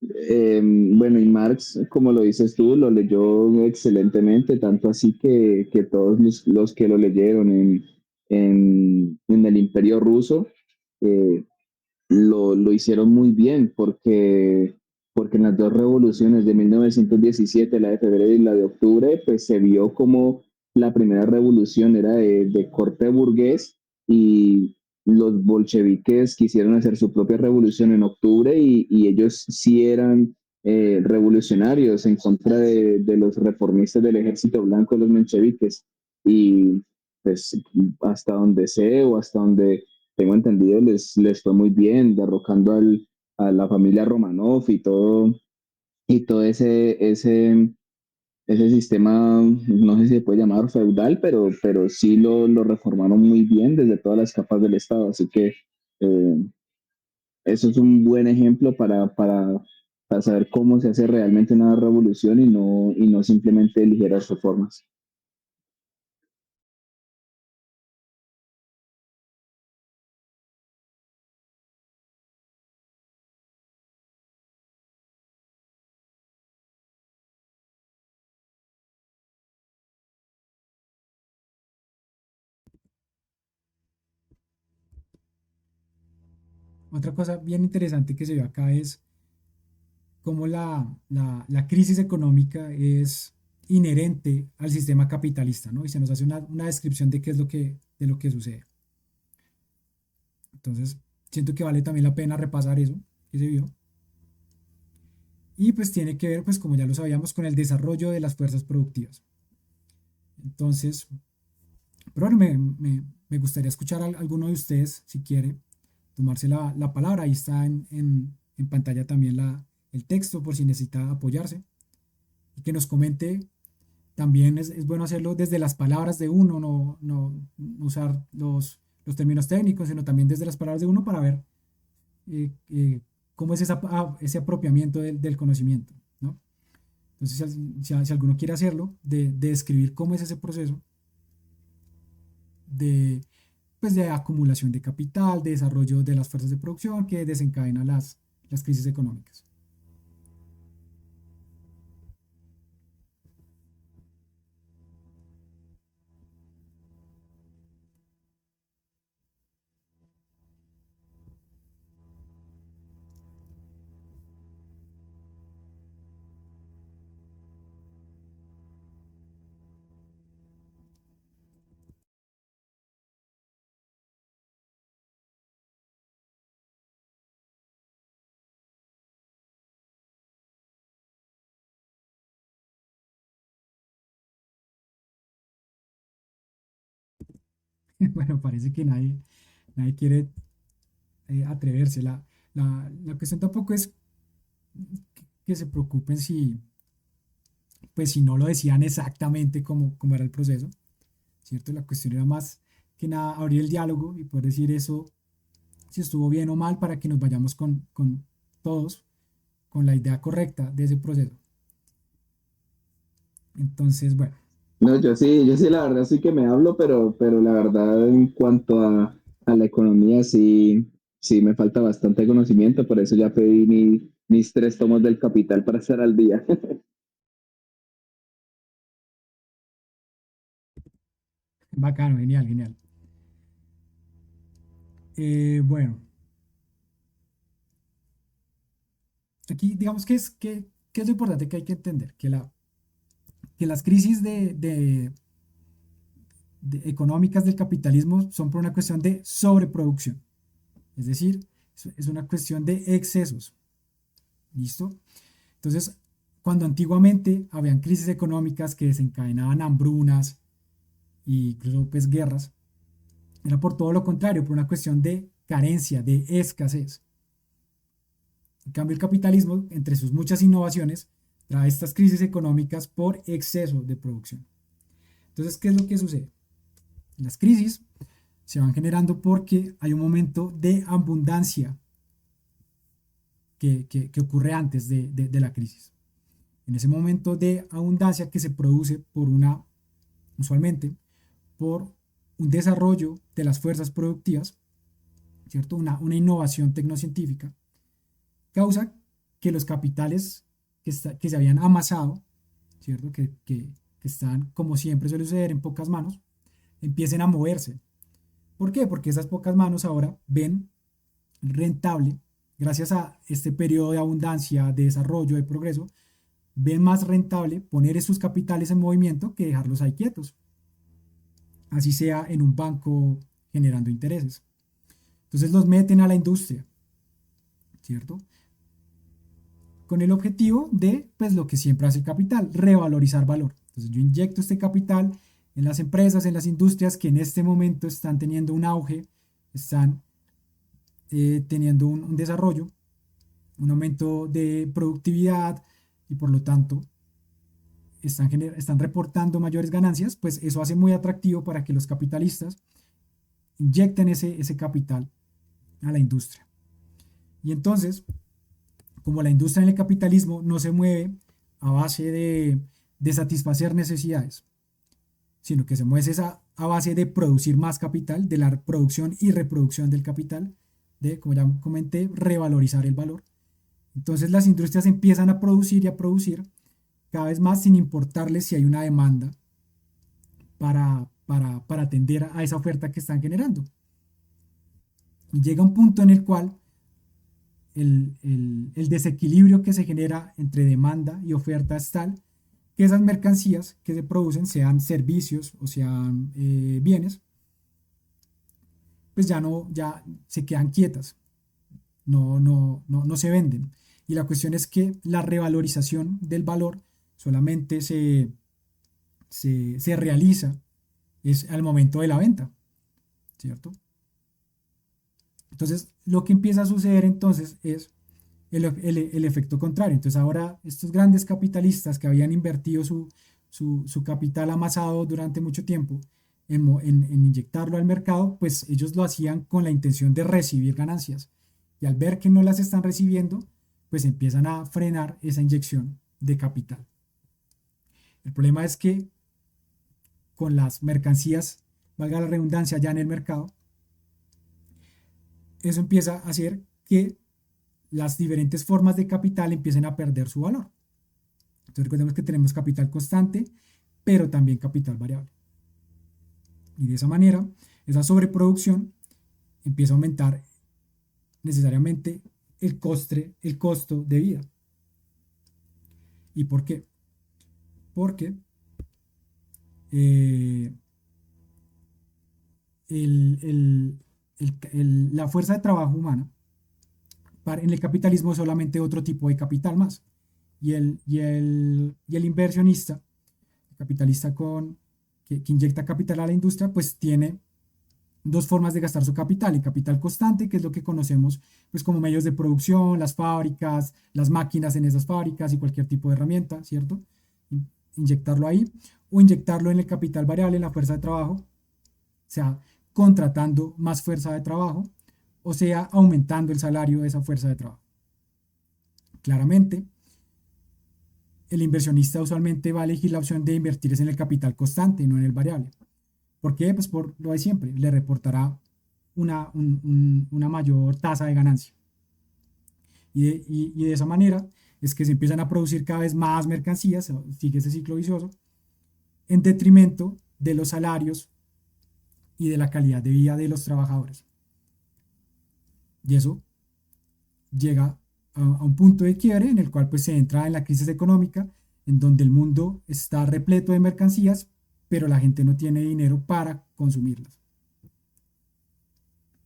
Speaker 3: Bueno, y Marx, como lo dices tú, lo leyó excelentemente, tanto así que todos los que lo leyeron en el Imperio Ruso, eh, lo hicieron muy bien porque en las dos revoluciones de 1917, la de febrero y la de octubre, pues se vio como la primera revolución era de corte burgués y los bolcheviques quisieron hacer su propia revolución en octubre y ellos sí eran revolucionarios en contra de los reformistas del ejército blanco, los mencheviques. Y pues hasta donde sé o hasta donde tengo entendido, les fue muy bien, derrocando a la familia Romanov y todo ese sistema, no sé si se puede llamar feudal, pero sí lo reformaron muy bien desde todas las capas del Estado. Así que eso es un buen ejemplo para saber cómo se hace realmente una revolución y no simplemente ligeras reformas.
Speaker 1: Otra cosa bien interesante que se ve acá es cómo la crisis económica es inherente al sistema capitalista, ¿no? Y se nos hace una descripción de qué es de lo que sucede. Entonces, siento que vale también la pena repasar eso que se vio. Y pues tiene que ver, pues como ya lo sabíamos, con el desarrollo de las fuerzas productivas. Entonces, pero bueno, me gustaría escuchar a alguno de ustedes, si quiere, tomarse la palabra. Ahí está en pantalla también el texto por si necesita apoyarse. Y que nos comente. También es bueno hacerlo desde las palabras de uno, no usar los términos técnicos, sino también desde las palabras de uno para ver cómo es ese apropiamiento del conocimiento, ¿no? Entonces, si alguno quiere hacerlo, de describir cómo es ese proceso de, pues, de acumulación de capital, de desarrollo de las fuerzas de producción que desencadenan las crisis económicas. Bueno, parece que nadie quiere atreverse. La cuestión tampoco es que se preocupen pues si no lo decían exactamente como era el proceso, ¿cierto? La cuestión era más que nada abrir el diálogo y poder decir eso, si estuvo bien o mal, para que nos vayamos con todos con la idea correcta de ese proceso. Entonces, bueno,
Speaker 3: No, yo sí, la verdad sí que me hablo, pero la verdad en cuanto a la economía sí, sí me falta bastante conocimiento, por eso ya pedí mis 3 tomos del Capital para estar al día.
Speaker 1: bacano, genial, genial. Bueno, aquí digamos que es lo importante que hay que entender, que las crisis económicas del capitalismo son por una cuestión de sobreproducción. Es decir, es una cuestión de excesos. ¿Listo? Entonces, cuando antiguamente habían crisis económicas que desencadenaban hambrunas e incluso pues, guerras, era por todo lo contrario, por una cuestión de carencia, de escasez. En cambio, el capitalismo, entre sus muchas innovaciones, trae estas crisis económicas por exceso de producción. Entonces, ¿qué es lo que sucede? Las crisis se van generando porque hay un momento de abundancia que ocurre antes de la crisis. En ese momento de abundancia que se produce usualmente, por un desarrollo de las fuerzas productivas, ¿cierto? Una innovación tecnocientífica, causa que los capitales que se habían amasado, ¿cierto? Que están, como siempre suele suceder, en pocas manos, empiecen a moverse. ¿Por qué? Porque esas pocas manos ahora ven rentable, gracias a este periodo de abundancia, de desarrollo, de progreso, ven más rentable poner esos capitales en movimiento que dejarlos ahí quietos, así sea en un banco generando intereses. Entonces los meten a la industria, ¿cierto? Con el objetivo de, pues lo que siempre hace el capital, revalorizar valor. Entonces yo inyecto este capital en las empresas, en las industrias que en este momento están teniendo un auge, están teniendo un desarrollo, un aumento de productividad y por lo tanto están reportando mayores ganancias, pues eso hace muy atractivo para que los capitalistas inyecten ese capital a la industria. Y entonces, como la industria en el capitalismo no se mueve a base de satisfacer necesidades, sino que se mueve a base de producir más capital, de la producción y reproducción del capital, de, como ya comenté, revalorizar el valor. Entonces las industrias empiezan a producir y a producir cada vez más sin importarles si hay una demanda para atender a esa oferta que están generando. Y llega un punto en el cual el desequilibrio que se genera entre demanda y oferta es tal que esas mercancías que se producen, sean servicios o sean bienes, pues ya se quedan quietas, no se venden. Y la cuestión es que la revalorización del valor solamente se realiza es al momento de la venta, ¿cierto? Entonces, lo que empieza a suceder entonces es el efecto contrario. Entonces, ahora estos grandes capitalistas que habían invertido su capital amasado durante mucho tiempo en inyectarlo al mercado, pues ellos lo hacían con la intención de recibir ganancias. Y al ver que no las están recibiendo, pues empiezan a frenar esa inyección de capital. El problema es que con las mercancías, valga la redundancia, ya en el mercado, eso empieza a hacer que las diferentes formas de capital empiecen a perder su valor. Entonces recordemos que tenemos capital constante, pero también capital variable. Y de esa manera, esa sobreproducción empieza a aumentar necesariamente el costo de vida. ¿Y por qué? Porque la fuerza de trabajo humana en el capitalismo es solamente otro tipo de capital más. Y el inversionista, el capitalista que inyecta capital a la industria, pues tiene dos formas de gastar su capital: el capital constante, que es lo que conocemos pues como medios de producción, las fábricas, las máquinas en esas fábricas y cualquier tipo de herramienta, ¿cierto? Inyectarlo ahí, o inyectarlo en el capital variable, en la fuerza de trabajo, sea contratando más fuerza de trabajo, o sea aumentando el salario de esa fuerza de trabajo. Claramente, el inversionista usualmente va a elegir la opción de invertir en el capital constante, no en el variable. ¿Por qué? Pues por lo de siempre, le reportará una mayor tasa de ganancia. Y de esa manera es que se empiezan a producir cada vez más mercancías, sigue ese ciclo vicioso, en detrimento de los salarios y de la calidad de vida de los trabajadores. Y eso llega a un punto de quiebre en el cual pues se entra en la crisis económica, en donde el mundo está repleto de mercancías, pero la gente no tiene dinero para consumirlas.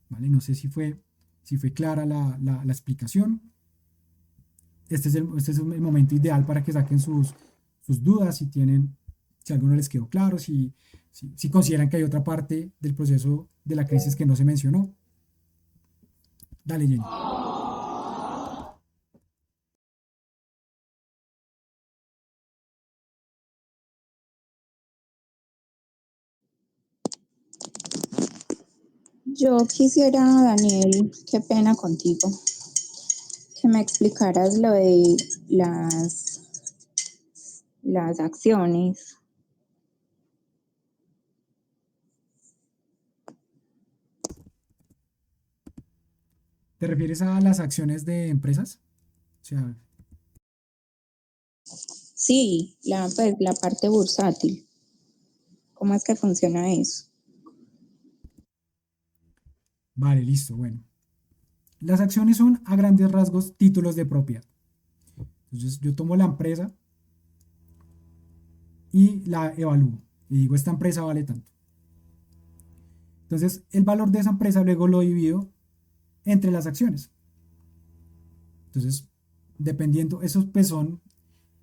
Speaker 1: ¿Vale? No sé si fue clara la explicación. Este es el momento ideal para que saquen sus dudas, si a alguno les quedó claro, si consideran que hay otra parte del proceso de la crisis que no se mencionó. Dale, Jenny.
Speaker 2: Yo quisiera, Daniel, qué pena contigo, que me explicaras lo de las acciones.
Speaker 1: ¿Te refieres a las acciones de empresas? O sea,
Speaker 2: Sí, pues, la parte bursátil. ¿Cómo es que funciona eso?
Speaker 1: vale, listo, bueno. Las acciones son a grandes rasgos títulos de propiedad. Entonces yo tomo la empresa y la evalúo. Y digo, esta empresa vale tanto. Entonces el valor de esa empresa luego lo divido entre las acciones. Entonces, dependiendo, esos pues son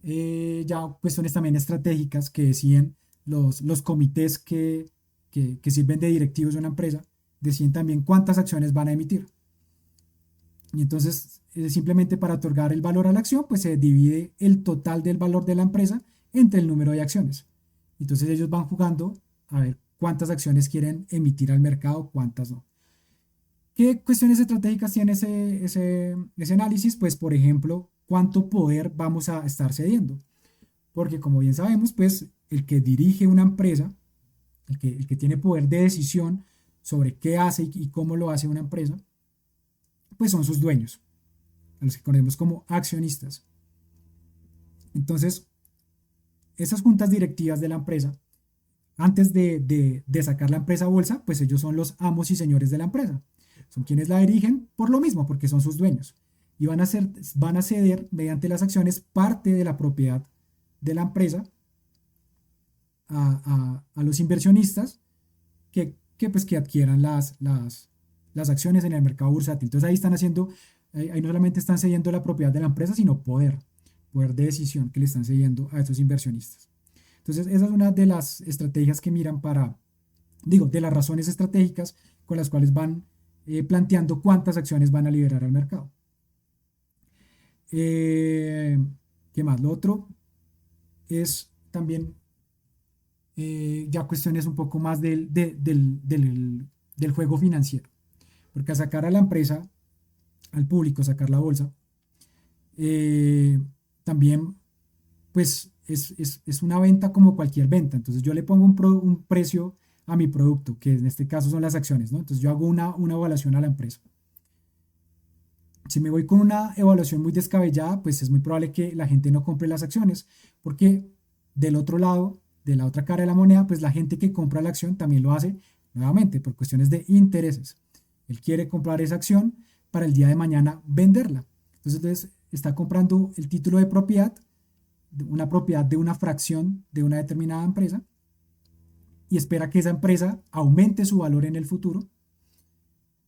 Speaker 1: ya cuestiones también estratégicas que deciden los comités que sirven de directivos de una empresa, deciden también cuántas acciones van a emitir. Y entonces, simplemente para otorgar el valor a la acción, pues se divide el total del valor de la empresa entre el número de acciones. Entonces ellos van jugando a ver cuántas acciones quieren emitir al mercado, cuántas no. ¿Qué cuestiones estratégicas tiene ese análisis? Pues, por ejemplo, ¿cuánto poder vamos a estar cediendo? Porque como bien sabemos, pues el que dirige una empresa, el que tiene poder de decisión sobre qué hace y cómo lo hace una empresa, pues son sus dueños, a los que conocemos como accionistas. Entonces, esas juntas directivas de la empresa, antes de sacar la empresa a bolsa, pues ellos son los amos y señores de la empresa. Son quienes la dirigen por lo mismo, porque son sus dueños. Y van a ceder mediante las acciones parte de la propiedad de la empresa a los inversionistas pues, que adquieran las acciones en el mercado bursátil. Entonces ahí están haciendo, ahí no solamente están cediendo la propiedad de la empresa, sino poder de decisión que le están cediendo a estos inversionistas. Entonces esa es una de las estrategias que miran de las razones estratégicas con las cuales van planteando cuántas acciones van a liberar al mercado. Eh, ¿Qué más? Lo otro es también ya cuestiones un poco más del juego financiero. Porque a sacar a la empresa, al público, sacar la bolsa, eh, también pues es una venta como cualquier venta. Entonces yo le pongo un precio a mi producto, que en este caso son las acciones, ¿no? Entonces yo hago una evaluación a la empresa. Si me voy con una evaluación muy descabellada, pues es muy probable que la gente no compre las acciones, porque del otro lado, de la otra cara de la moneda, pues la gente que compra la acción también lo hace nuevamente por cuestiones de intereses. Él quiere comprar esa acción para el día de mañana venderla. Entonces está comprando el título de propiedad, una propiedad de una fracción de una determinada empresa, y espera que esa empresa aumente su valor en el futuro,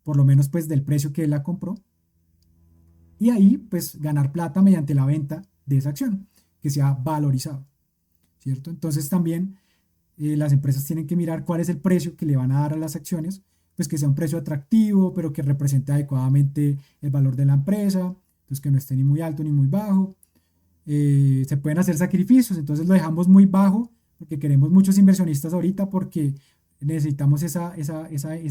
Speaker 1: por lo menos pues del precio que él la compró, y ahí pues ganar plata mediante la venta de esa acción que se ha valorizado, ¿cierto? Entonces también las empresas tienen que mirar cuál es el precio que le van a dar a las acciones, pues que sea un precio atractivo, pero que represente adecuadamente el valor de la empresa, entonces que no esté ni muy alto ni muy bajo. Se pueden hacer sacrificios, entonces lo dejamos muy bajo porque queremos muchos inversionistas ahorita porque necesitamos esa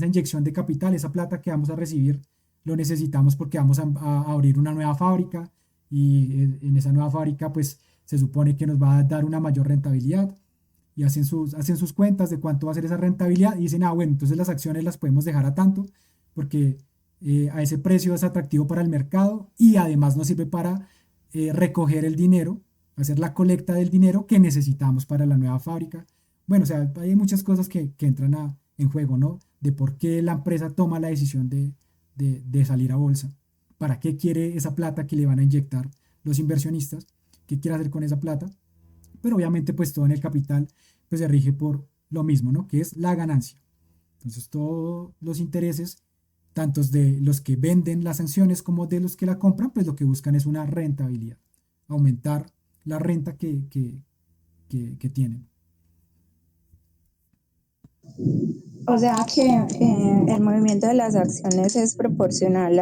Speaker 1: inyección de capital, esa plata que vamos a recibir, lo necesitamos porque vamos a abrir una nueva fábrica y en esa nueva fábrica pues se supone que nos va a dar una mayor rentabilidad y hacen sus cuentas de cuánto va a ser esa rentabilidad y dicen, bueno, entonces las acciones las podemos dejar a tanto porque a ese precio es atractivo para el mercado y además nos sirve para recoger el dinero, hacer la colecta del dinero que necesitamos para la nueva fábrica. Bueno, o sea, hay muchas cosas que entran en juego, ¿no? De por qué la empresa toma la decisión de salir a bolsa. ¿Para qué quiere esa plata que le van a inyectar los inversionistas? ¿Qué quiere hacer con esa plata? Pero obviamente pues todo en el capital pues se rige por lo mismo, ¿no? Que es la ganancia. Entonces todos los intereses, tantos de los que venden las acciones como de los que la compran, pues lo que buscan es una rentabilidad, aumentar la renta que tienen.
Speaker 2: O sea que el movimiento de las acciones es proporcional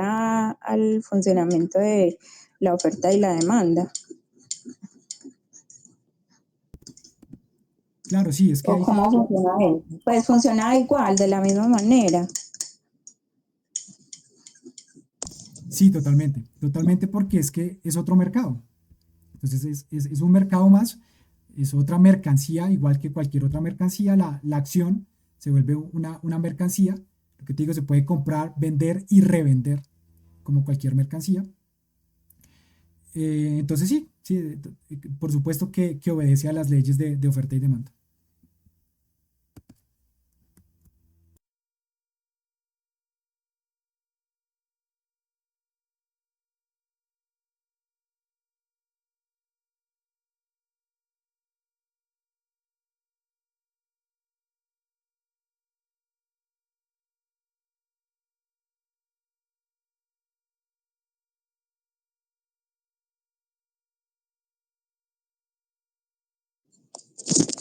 Speaker 2: al funcionamiento de la oferta y la demanda.
Speaker 1: Claro, sí, es que
Speaker 2: ¿O cómo funciona eso? Pues funciona igual, de la misma manera.
Speaker 1: sí, totalmente, totalmente porque es que es otro mercado. Entonces es un mercado más, es otra mercancía, igual que cualquier otra mercancía, la acción se vuelve una mercancía, lo que te digo, se puede comprar, vender y revender como cualquier mercancía. Entonces sí, sí, por supuesto que obedece a las leyes de oferta y demanda.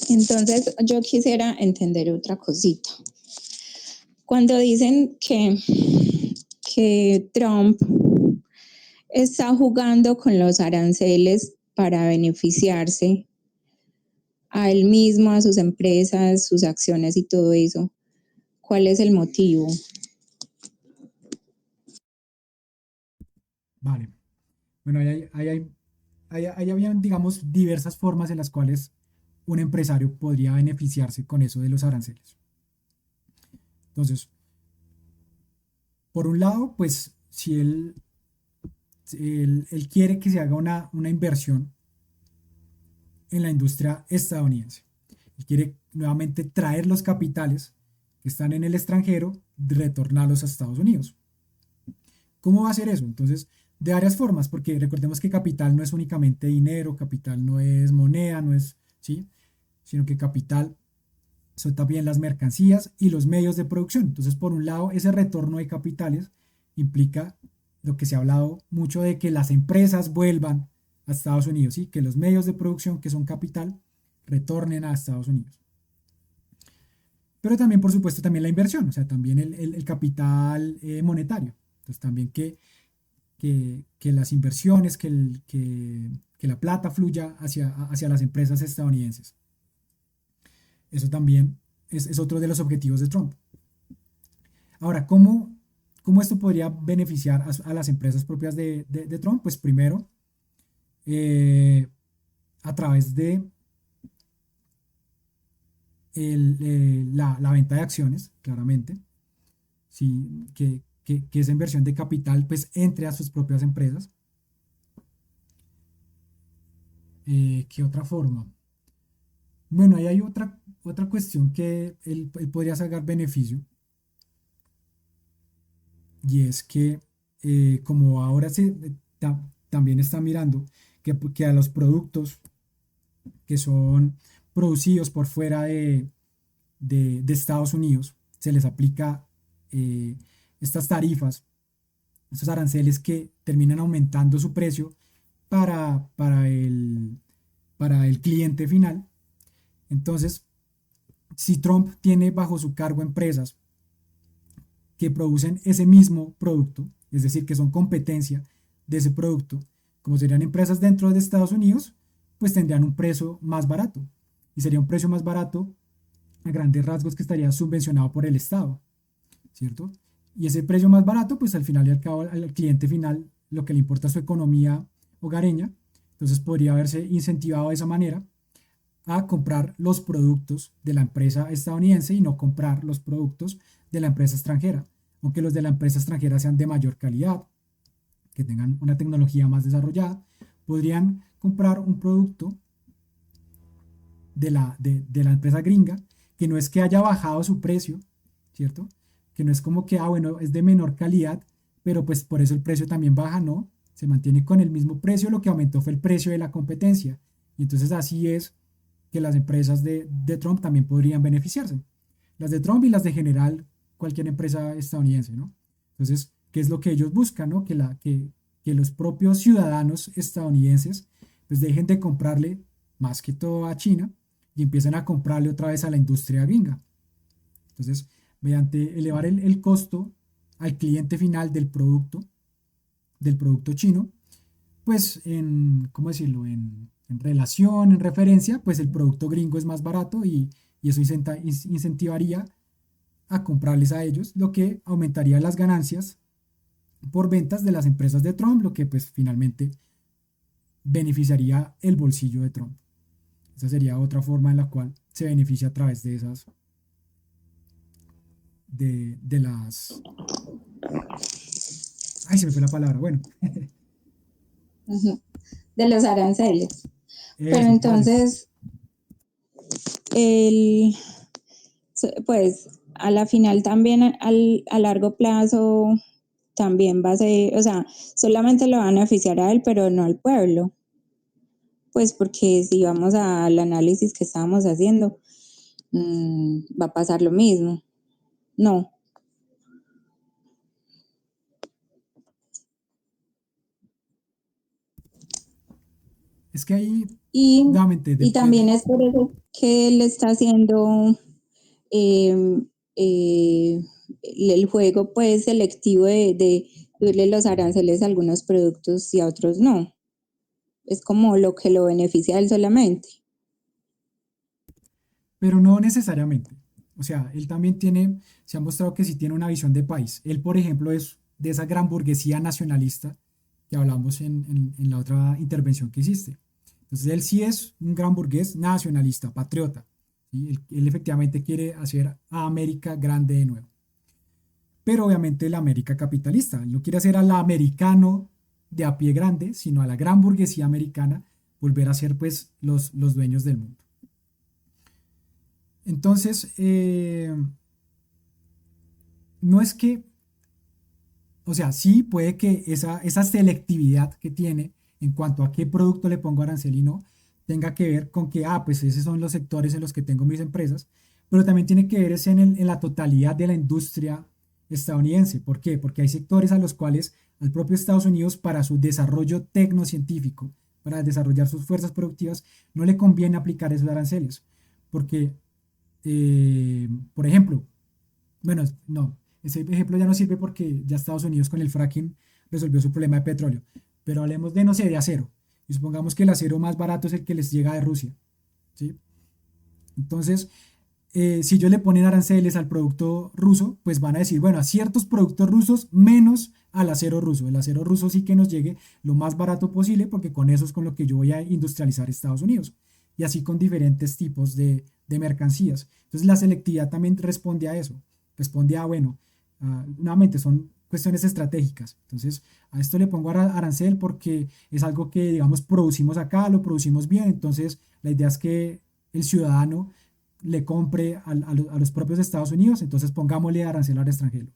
Speaker 2: Entonces yo quisiera entender otra cosita. Cuando dicen que Trump está jugando con los aranceles para beneficiarse a él mismo, a sus empresas, sus acciones y todo eso, ¿cuál es el motivo?
Speaker 1: Vale. Bueno, ahí habían, digamos, diversas formas en las cuales un empresario podría beneficiarse con eso de los aranceles. Entonces, por un lado, pues si él quiere que se haga una inversión en la industria estadounidense, él quiere nuevamente traer los capitales que están en el extranjero, retornarlos a Estados Unidos. ¿Cómo va a hacer eso? Entonces, de varias formas, porque recordemos que capital no es únicamente dinero, capital no es moneda, no es, ¿sí? Sino que capital son también las mercancías y los medios de producción. Entonces, por un lado, ese retorno de capitales implica lo que se ha hablado mucho de que las empresas vuelvan a Estados Unidos, ¿sí? Que los medios de producción, que son capital, retornen a Estados Unidos. Pero también, por supuesto, también la inversión, o sea, también el capital monetario. Entonces, también que las inversiones, que la plata fluya hacia las empresas estadounidenses. Eso también es otro de los objetivos de Trump. Ahora, ¿cómo esto podría beneficiar a las empresas propias de Trump? Pues primero, eh, a través de la venta de acciones, claramente, ¿sí? Que esa inversión de capital pues entre a sus propias empresas. ¿Qué otra forma? Bueno, ahí hay otra cuestión que él podría sacar beneficio, y es que como ahora también está mirando que a los productos que son producidos por fuera de Estados Unidos se les aplica eh, estas tarifas, estos aranceles que terminan aumentando su precio para el cliente final. Entonces, si Trump tiene bajo su cargo empresas que producen ese mismo producto, es decir, que son competencia de ese producto, como serían empresas dentro de Estados Unidos, pues tendrían un precio más barato. Y sería un precio más barato a grandes rasgos que estaría subvencionado por el Estado, ¿cierto? Y ese precio más barato, pues al final y al cabo al cliente final lo que le importa es su economía hogareña, entonces podría haberse incentivado de esa manera a comprar los productos de la empresa estadounidense y no comprar los productos de la empresa extranjera, aunque los de la empresa extranjera sean de mayor calidad, que tengan una tecnología más desarrollada, podrían comprar un producto de la empresa gringa, que no es que haya bajado su precio, ¿cierto? Que no es como que, bueno, es de menor calidad, pero pues por eso el precio también baja, no, se mantiene con el mismo precio, lo que aumentó fue el precio de la competencia. Y entonces así es que las empresas de Trump también podrían beneficiarse. Las de Trump y las de general cualquier empresa estadounidense, ¿no? Entonces, ¿qué es lo que ellos buscan, ¿no? Que los propios ciudadanos estadounidenses pues dejen de comprarle más que todo a China y empiecen a comprarle otra vez a la industria gringa. Entonces, mediante elevar el costo al cliente final del producto chino, pues ¿cómo decirlo? En relación, en referencia, pues el producto gringo es más barato y eso incentivaría a comprarles a ellos, lo que aumentaría las ganancias por ventas de las empresas de Trump, lo que pues finalmente beneficiaría el bolsillo de Trump. Esa sería otra forma en la cual se beneficia a través de esas, de las... Ay, se me fue la palabra. Bueno,
Speaker 2: Ujú. De los aranceles. Pero
Speaker 1: eso, gracias.
Speaker 2: entonces, el, pues a la final también a largo plazo también va a ser, o sea, solamente lo va a beneficiar a él, pero no al pueblo. Pues porque si vamos al análisis que estábamos haciendo, va a pasar lo mismo. No.
Speaker 1: Es que ahí,
Speaker 2: Y,
Speaker 1: nuevamente,
Speaker 2: y también es por eso que él está haciendo eh, eh, el juego pues selectivo de subirle los aranceles a algunos productos y a otros no. Es como lo que lo beneficia a él solamente.
Speaker 1: pero no necesariamente. O sea, él también se ha mostrado que sí tiene una visión de país. Él, por ejemplo, es de esa gran burguesía nacionalista que hablamos en la otra intervención que hiciste. Entonces, él sí es un gran burgués nacionalista, patriota. ¿Sí? Él efectivamente quiere hacer a América grande de nuevo. Pero obviamente la América capitalista. Él no quiere hacer al americano de a pie grande, sino a la gran burguesía americana, volver a ser pues los dueños del mundo. Entonces, no es que, o sea, sí puede que esa selectividad que tiene en cuanto a qué producto le pongo arancel y no, tenga que ver con que, pues esos son los sectores en los que tengo mis empresas, pero también tiene que ver es en la totalidad de la industria estadounidense. ¿Por qué? Porque hay sectores a los cuales al propio Estados Unidos, para su desarrollo tecnocientífico, para desarrollar sus fuerzas productivas, no le conviene aplicar esos aranceles. Porque, por ejemplo, bueno, no, ese ejemplo ya no sirve porque ya Estados Unidos con el fracking resolvió su problema de petróleo. Pero hablemos de, no sé, de acero. Y supongamos que el acero más barato es el que les llega de Rusia. ¿Sí? Entonces, si ellos le ponen aranceles al producto ruso, pues van a decir, bueno, a ciertos productos rusos menos al acero ruso. El acero ruso sí que nos llegue lo más barato posible porque con eso es con lo que yo voy a industrializar Estados Unidos. Y así con diferentes tipos de mercancías. Entonces la selectividad también responde a eso. Responde a, bueno, nuevamente son cuestiones estratégicas. Entonces a esto le pongo arancel porque es algo que, digamos, producimos acá, lo producimos bien. Entonces la idea es que el ciudadano le compre a los propios Estados Unidos, entonces pongámosle arancel al extranjero.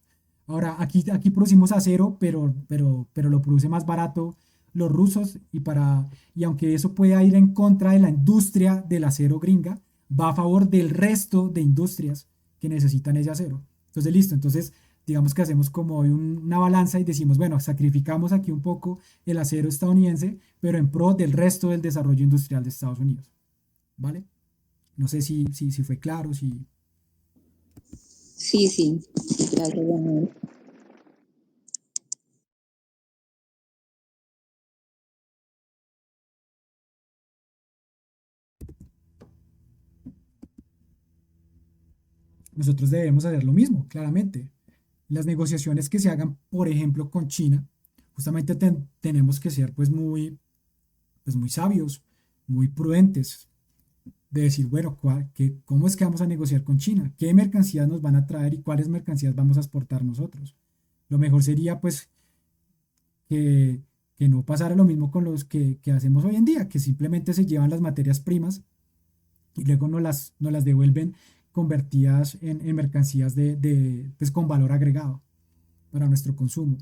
Speaker 1: Ahora, aquí producimos acero, pero lo produce más barato los rusos y aunque eso pueda ir en contra de la industria del acero gringa, va a favor del resto de industrias que necesitan ese acero. Entonces, listo, entonces digamos que hacemos como una balanza y decimos, bueno, sacrificamos aquí un poco el acero estadounidense, pero en pro del resto del desarrollo industrial de Estados Unidos. ¿Vale? No sé si fue claro, si...
Speaker 2: Sí, sí, gracias, Daniel.
Speaker 1: Nosotros debemos hacer lo mismo, claramente. Las negociaciones que se hagan, por ejemplo, con China, justamente tenemos que ser pues muy sabios, muy prudentes, de decir, bueno, ¿cómo es que vamos a negociar con China? ¿Qué mercancías nos van a traer y cuáles mercancías vamos a exportar nosotros? Lo mejor sería, pues, que, que no pasara lo mismo con los que hacemos hoy en día, que simplemente se llevan las materias primas y luego nos las devuelven convertidas en mercancías pues, con valor agregado para nuestro consumo,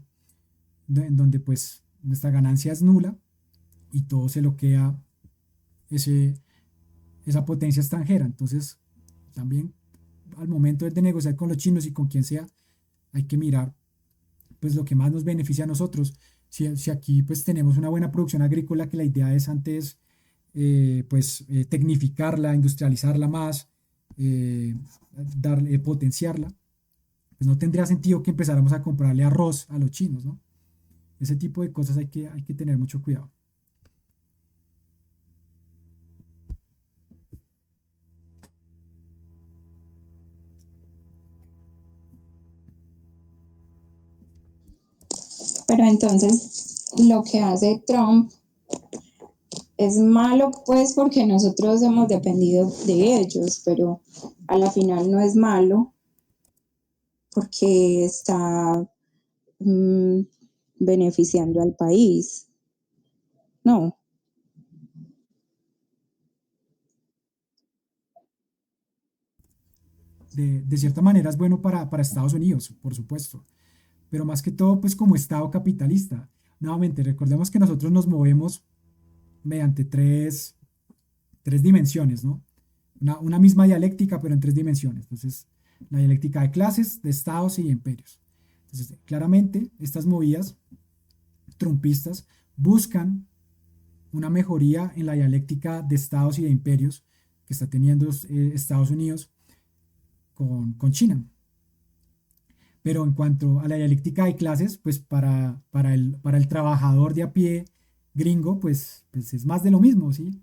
Speaker 1: en donde pues nuestra ganancia es nula y todo se lo queda ese, esa potencia extranjera. Entonces, también al momento de negociar con los chinos y con quien sea, hay que mirar pues lo que más nos beneficia a nosotros. Si aquí pues tenemos una buena producción agrícola, que la idea es antes tecnificarla, industrializarla más, eh, potenciarla, pues no tendría sentido que empezáramos a comprarle arroz a los chinos, ¿no? Ese tipo de cosas hay que tener mucho cuidado.
Speaker 2: Pero entonces, lo que hace Trump es malo, pues, porque nosotros hemos dependido de ellos, pero a la final no es malo porque está mm, beneficiando al país. No,
Speaker 1: De cierta manera es bueno para Estados Unidos, por supuesto, pero más que todo pues como Estado capitalista. Nuevamente, recordemos que nosotros nos movemos mediante tres dimensiones, ¿no? Una misma dialéctica, pero en tres dimensiones. Entonces, la dialéctica de clases, de estados y de imperios. Entonces, claramente, estas movidas trumpistas buscan una mejoría en la dialéctica de estados y de imperios que está teniendo Estados Unidos con China. Pero en cuanto a la dialéctica de clases, pues para el trabajador de a pie gringo, pues es más de lo mismo, ¿sí?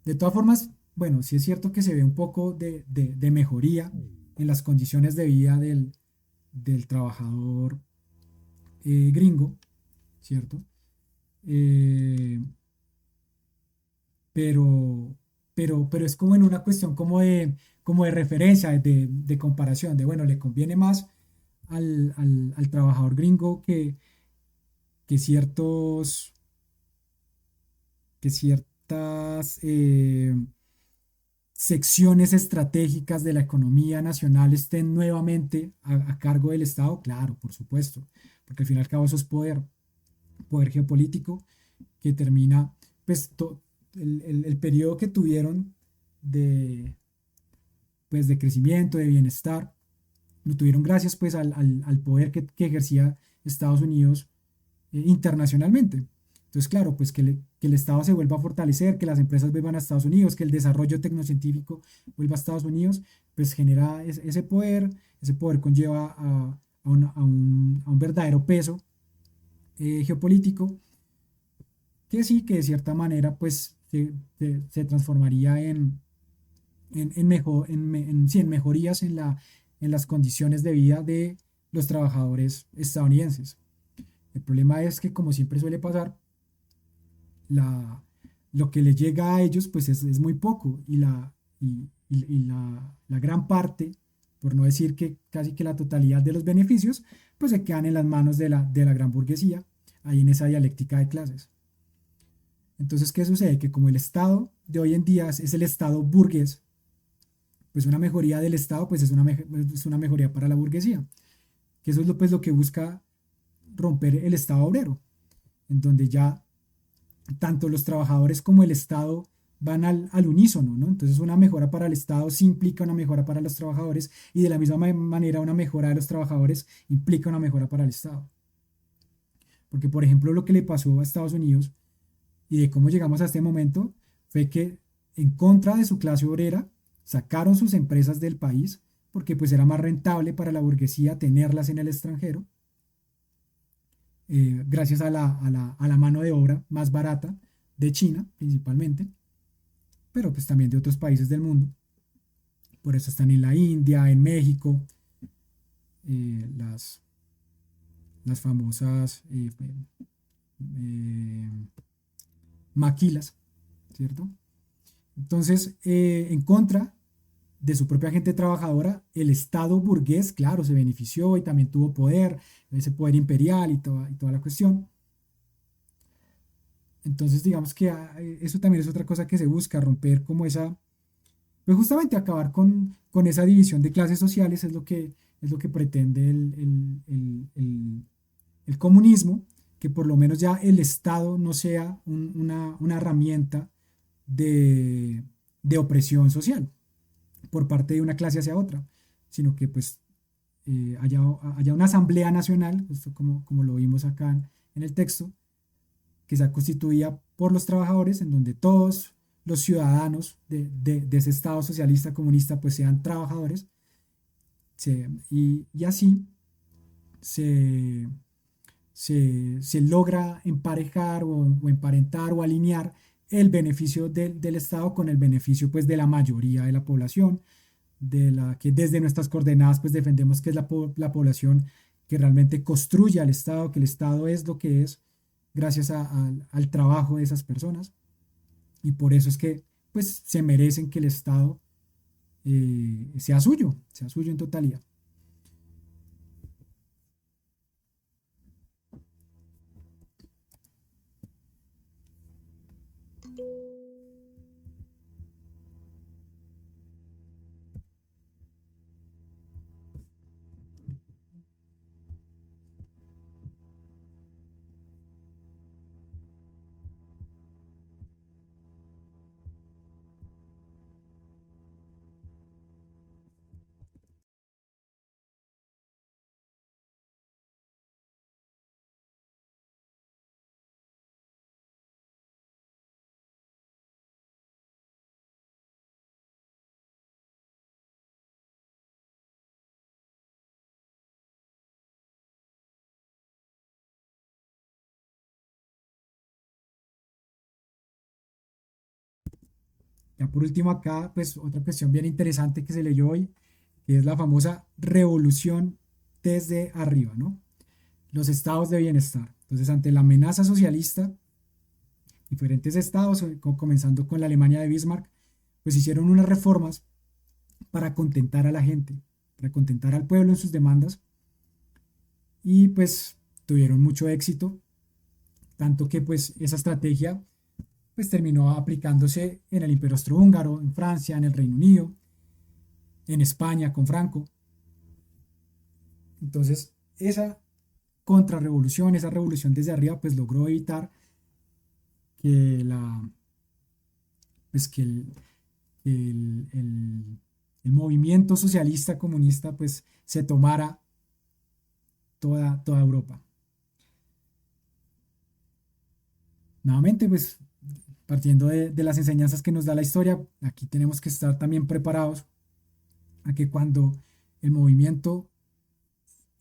Speaker 1: De todas formas, bueno, sí es cierto que se ve un poco de mejoría en las condiciones de vida del trabajador gringo, ¿cierto? eh, pero, pero es como en una cuestión como de referencia, de comparación, de bueno, le conviene más al trabajador gringo que que ciertas secciones estratégicas de la economía nacional estén nuevamente a cargo del Estado, claro, por supuesto, porque al fin y al cabo eso es poder geopolítico que termina, pues el periodo que tuvieron de, pues, de crecimiento, de bienestar, lo tuvieron gracias pues al poder que ejercía Estados Unidos internacionalmente. Entonces, claro, pues que el Estado se vuelva a fortalecer, que las empresas vuelvan a Estados Unidos, que el desarrollo tecnocientífico vuelva a Estados Unidos, pues genera ese poder conlleva a un verdadero peso geopolítico, que sí, que de cierta manera, pues se transformaría sí, en mejorías en las condiciones de vida de los trabajadores estadounidenses. El problema es que, como siempre suele pasar, la, lo que les llega a ellos pues es muy poco y la gran parte, por no decir que casi que la totalidad de los beneficios, pues se quedan en las manos de la gran burguesía, ahí en esa dialéctica de clases. Entonces, ¿qué sucede? Que como el Estado de hoy en día es el Estado burgués, pues una mejoría del Estado pues es una mejoría para la burguesía, que eso es pues, lo que busca romper el Estado obrero, en donde ya tanto los trabajadores como el Estado van al unísono, ¿no? Entonces una mejora para el Estado sí implica una mejora para los trabajadores y de la misma manera una mejora de los trabajadores implica una mejora para el Estado. Porque, por ejemplo, lo que le pasó a Estados Unidos y de cómo llegamos a este momento fue que en contra de su clase obrera sacaron sus empresas del país porque pues era más rentable para la burguesía tenerlas en el extranjero gracias a la mano de obra más barata de China principalmente, pero pues también de otros países del mundo. Por eso están en la India, en México, eh, las, las famosas eh, maquilas, ¿cierto? Entonces, en contra de su propia gente trabajadora, el Estado burgués, claro, se benefició y también tuvo poder, ese poder imperial y toda la cuestión. Entonces, digamos que eso también es otra cosa que se busca, romper como pues justamente acabar con esa división de clases sociales es lo que pretende el comunismo, que por lo menos ya el Estado no sea una herramienta de, de opresión social por parte de una clase hacia otra, sino que pues haya una asamblea nacional, justo como lo vimos acá en el texto, que sea constituida por los trabajadores, en donde todos los ciudadanos de ese Estado socialista comunista pues sean trabajadores, y así se, se logra emparejar o emparentar o alinear el beneficio del Estado con el beneficio pues de la mayoría de la población, de la que desde nuestras coordenadas pues defendemos que es la población que realmente construye al Estado, que el Estado es lo que es gracias al trabajo de esas personas y por eso es que pues se merecen que el Estado sea suyo en totalidad. Ya por último acá, pues otra cuestión bien interesante que se leyó hoy, que es la famosa revolución desde arriba, ¿no? Los estados de bienestar. Entonces, ante la amenaza socialista, diferentes estados, comenzando con la Alemania de Bismarck, pues hicieron unas reformas para contentar a la gente, para contentar al pueblo en sus demandas y pues tuvieron mucho éxito, tanto que pues esa estrategia pues terminó aplicándose en el Imperio Austrohúngaro, en Francia, en el Reino Unido, en España con Franco. Entonces, esa contrarrevolución, esa revolución desde arriba, pues logró evitar que pues que el movimiento socialista comunista pues se tomara toda Europa. Nuevamente, pues partiendo de las enseñanzas que nos da la historia, aquí tenemos que estar también preparados a que cuando el movimiento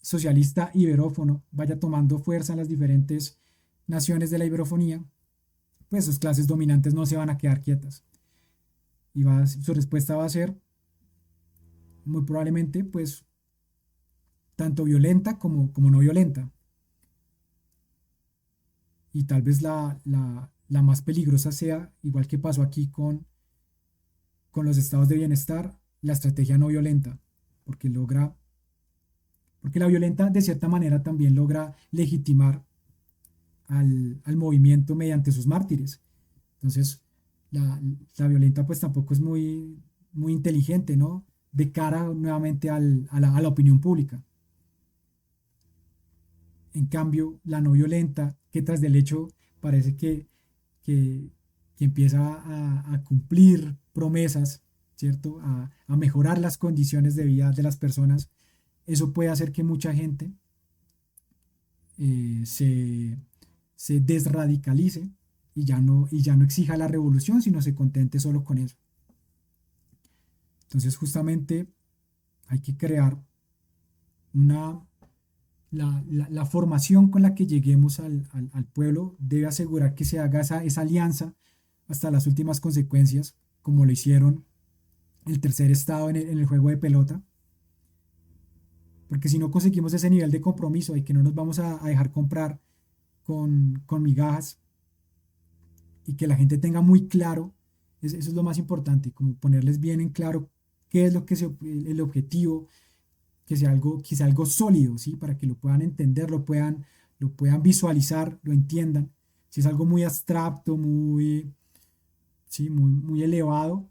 Speaker 1: socialista iberófono vaya tomando fuerza en las diferentes naciones de la iberofonía, pues sus clases dominantes no se van a quedar quietas. Y su respuesta va a ser muy probablemente pues tanto violenta como no violenta. Y tal vez la más peligrosa sea, igual que pasó aquí con los estados de bienestar, la estrategia no violenta, porque porque la violenta de cierta manera también logra legitimar al movimiento mediante sus mártires. Entonces, la violenta pues tampoco es muy inteligente, ¿no? De cara nuevamente a la opinión pública. En cambio, la no violenta, que tras del hecho parece que, que empieza a cumplir promesas, ¿cierto? A mejorar las condiciones de vida de las personas, eso puede hacer que mucha gente eh, se, se desradicalice y ya no exija la revolución, sino se contente solo con eso. Entonces, justamente hay que crear una, la formación con la que lleguemos al pueblo debe asegurar que se haga esa alianza hasta las últimas consecuencias, como lo hicieron el tercer estado en el juego de pelota, porque si no conseguimos ese nivel de compromiso y que no nos vamos a dejar comprar con migajas y que la gente tenga muy claro, eso es lo más importante, como ponerles bien en claro qué es lo que el objetivo, que sea algo sólido, ¿sí? Para que lo puedan entender, lo puedan visualizar, lo entiendan. Si es algo muy abstracto, sí, muy elevado,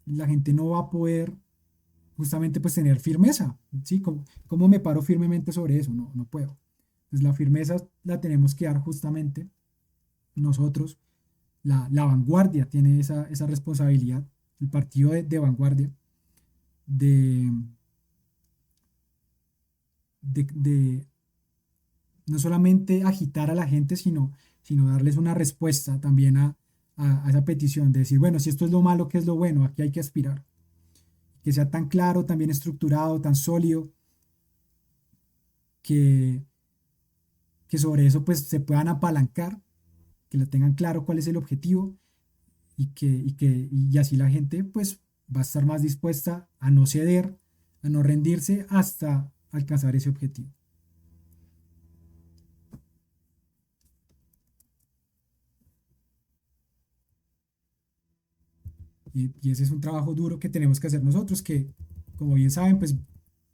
Speaker 1: la gente no va a poder justamente pues tener firmeza, ¿sí? ¿Cómo me paro firmemente sobre eso? No puedo. Entonces la firmeza la tenemos que dar justamente nosotros. La vanguardia tiene esa responsabilidad, el partido de vanguardia, de, de no solamente agitar a la gente, sino darles una respuesta también a esa petición, de decir, bueno, si esto es lo malo, ¿qué es lo bueno? Aquí hay que aspirar. Que sea tan claro, tan bien estructurado, tan sólido, que, que sobre eso pues se puedan apalancar, que lo tengan claro cuál es el objetivo y así la gente pues va a estar más dispuesta a no ceder, a no rendirse hasta alcanzar ese objetivo. Y ese es un trabajo duro que tenemos que hacer nosotros, que como bien saben, pues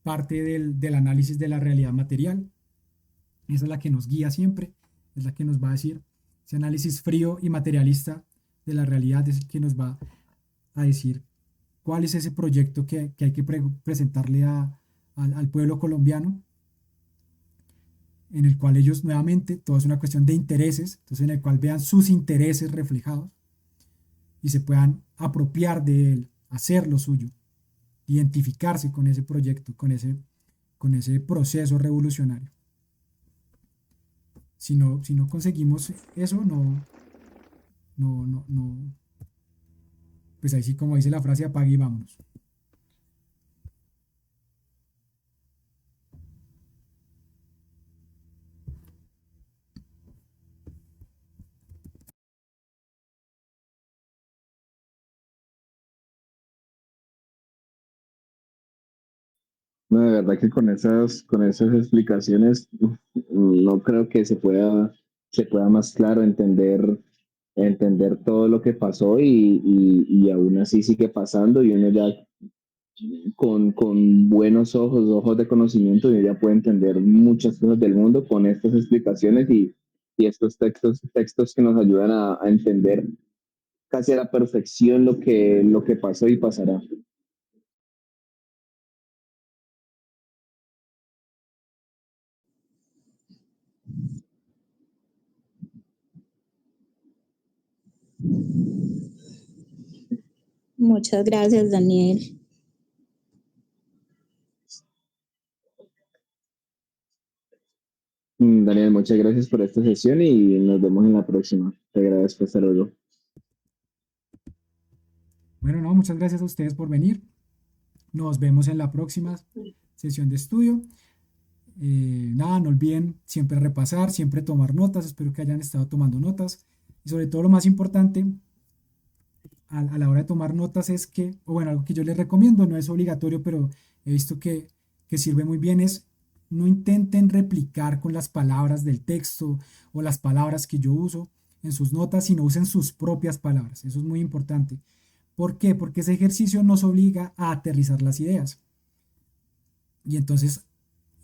Speaker 1: parte del análisis de la realidad material. Esa es la que nos guía siempre, es la que nos va a decir, ese análisis frío y materialista de la realidad es el que nos va a decir cuál es ese proyecto que hay que presentarle al pueblo colombiano, en el cual ellos nuevamente, todo es una cuestión de intereses, entonces en el cual vean sus intereses reflejados y se puedan apropiar de él, hacerlo suyo, identificarse con ese proyecto, con ese proceso revolucionario. Si no conseguimos eso, no, pues ahí sí, como dice la frase, apague y vámonos.
Speaker 3: No, de verdad que con esas explicaciones no creo que se pueda más claro entender entender todo lo que pasó y aún así sigue pasando y uno ya con buenos ojos de conocimiento, y ya puede entender muchas cosas del mundo con estas explicaciones y estos textos que nos ayudan a entender casi a la perfección lo que pasó y pasará.
Speaker 2: Muchas gracias, Daniel.
Speaker 3: Daniel, muchas gracias por esta sesión y nos vemos en la próxima. Te agradezco, hasta luego.
Speaker 1: Bueno, no, muchas gracias a ustedes por venir. Nos vemos en la próxima sesión de estudio. Nada, no olviden siempre repasar, siempre tomar notas. Espero que hayan estado tomando notas. Y sobre todo lo más importante a la hora de tomar notas es que, o bueno, algo que yo les recomiendo, no es obligatorio, pero he visto que sirve muy bien, es no intenten replicar con las palabras del texto o las palabras que yo uso en sus notas, sino usen sus propias palabras. Eso es muy importante. ¿Por qué? Porque ese ejercicio nos obliga a aterrizar las ideas. Y entonces,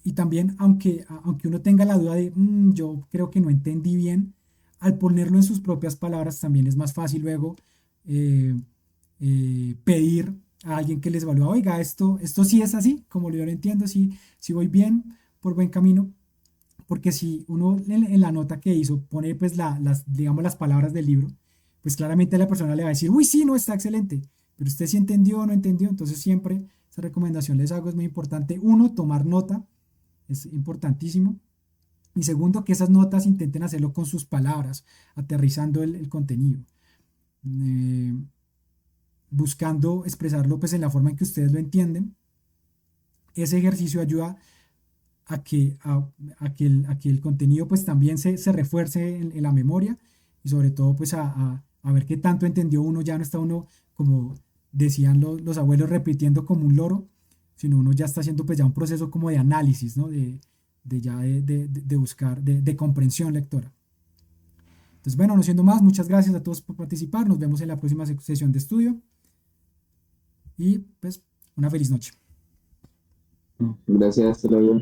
Speaker 1: y también, aunque uno tenga la duda de, yo creo que no entendí bien, al ponerlo en sus propias palabras también es más fácil luego eh, pedir a alguien que les evalúe, oiga, esto sí es así, como yo lo entiendo, si voy bien, por buen camino, porque si uno en la nota que hizo pone pues digamos las palabras del libro, pues claramente la persona le va a decir, uy, sí, no, está excelente, pero usted sí entendió o no entendió, entonces siempre esa recomendación les hago, es muy importante, uno, tomar nota, es importantísimo, y segundo, que esas notas intenten hacerlo con sus palabras, aterrizando el contenido, eh, buscando expresarlo pues en la forma en que ustedes lo entienden. Ese ejercicio ayuda a que el contenido pues también se refuerce en la memoria y sobre todo pues a ver qué tanto entendió uno, ya no está uno como decían los abuelos repitiendo como un loro, sino uno ya está haciendo pues ya un proceso como de análisis, ¿no? De ya de buscar, de comprensión lectora. Entonces, bueno, no siendo más, muchas gracias a todos por participar, nos vemos en la próxima sesión de estudio y pues una feliz noche.
Speaker 3: Gracias, hasta luego.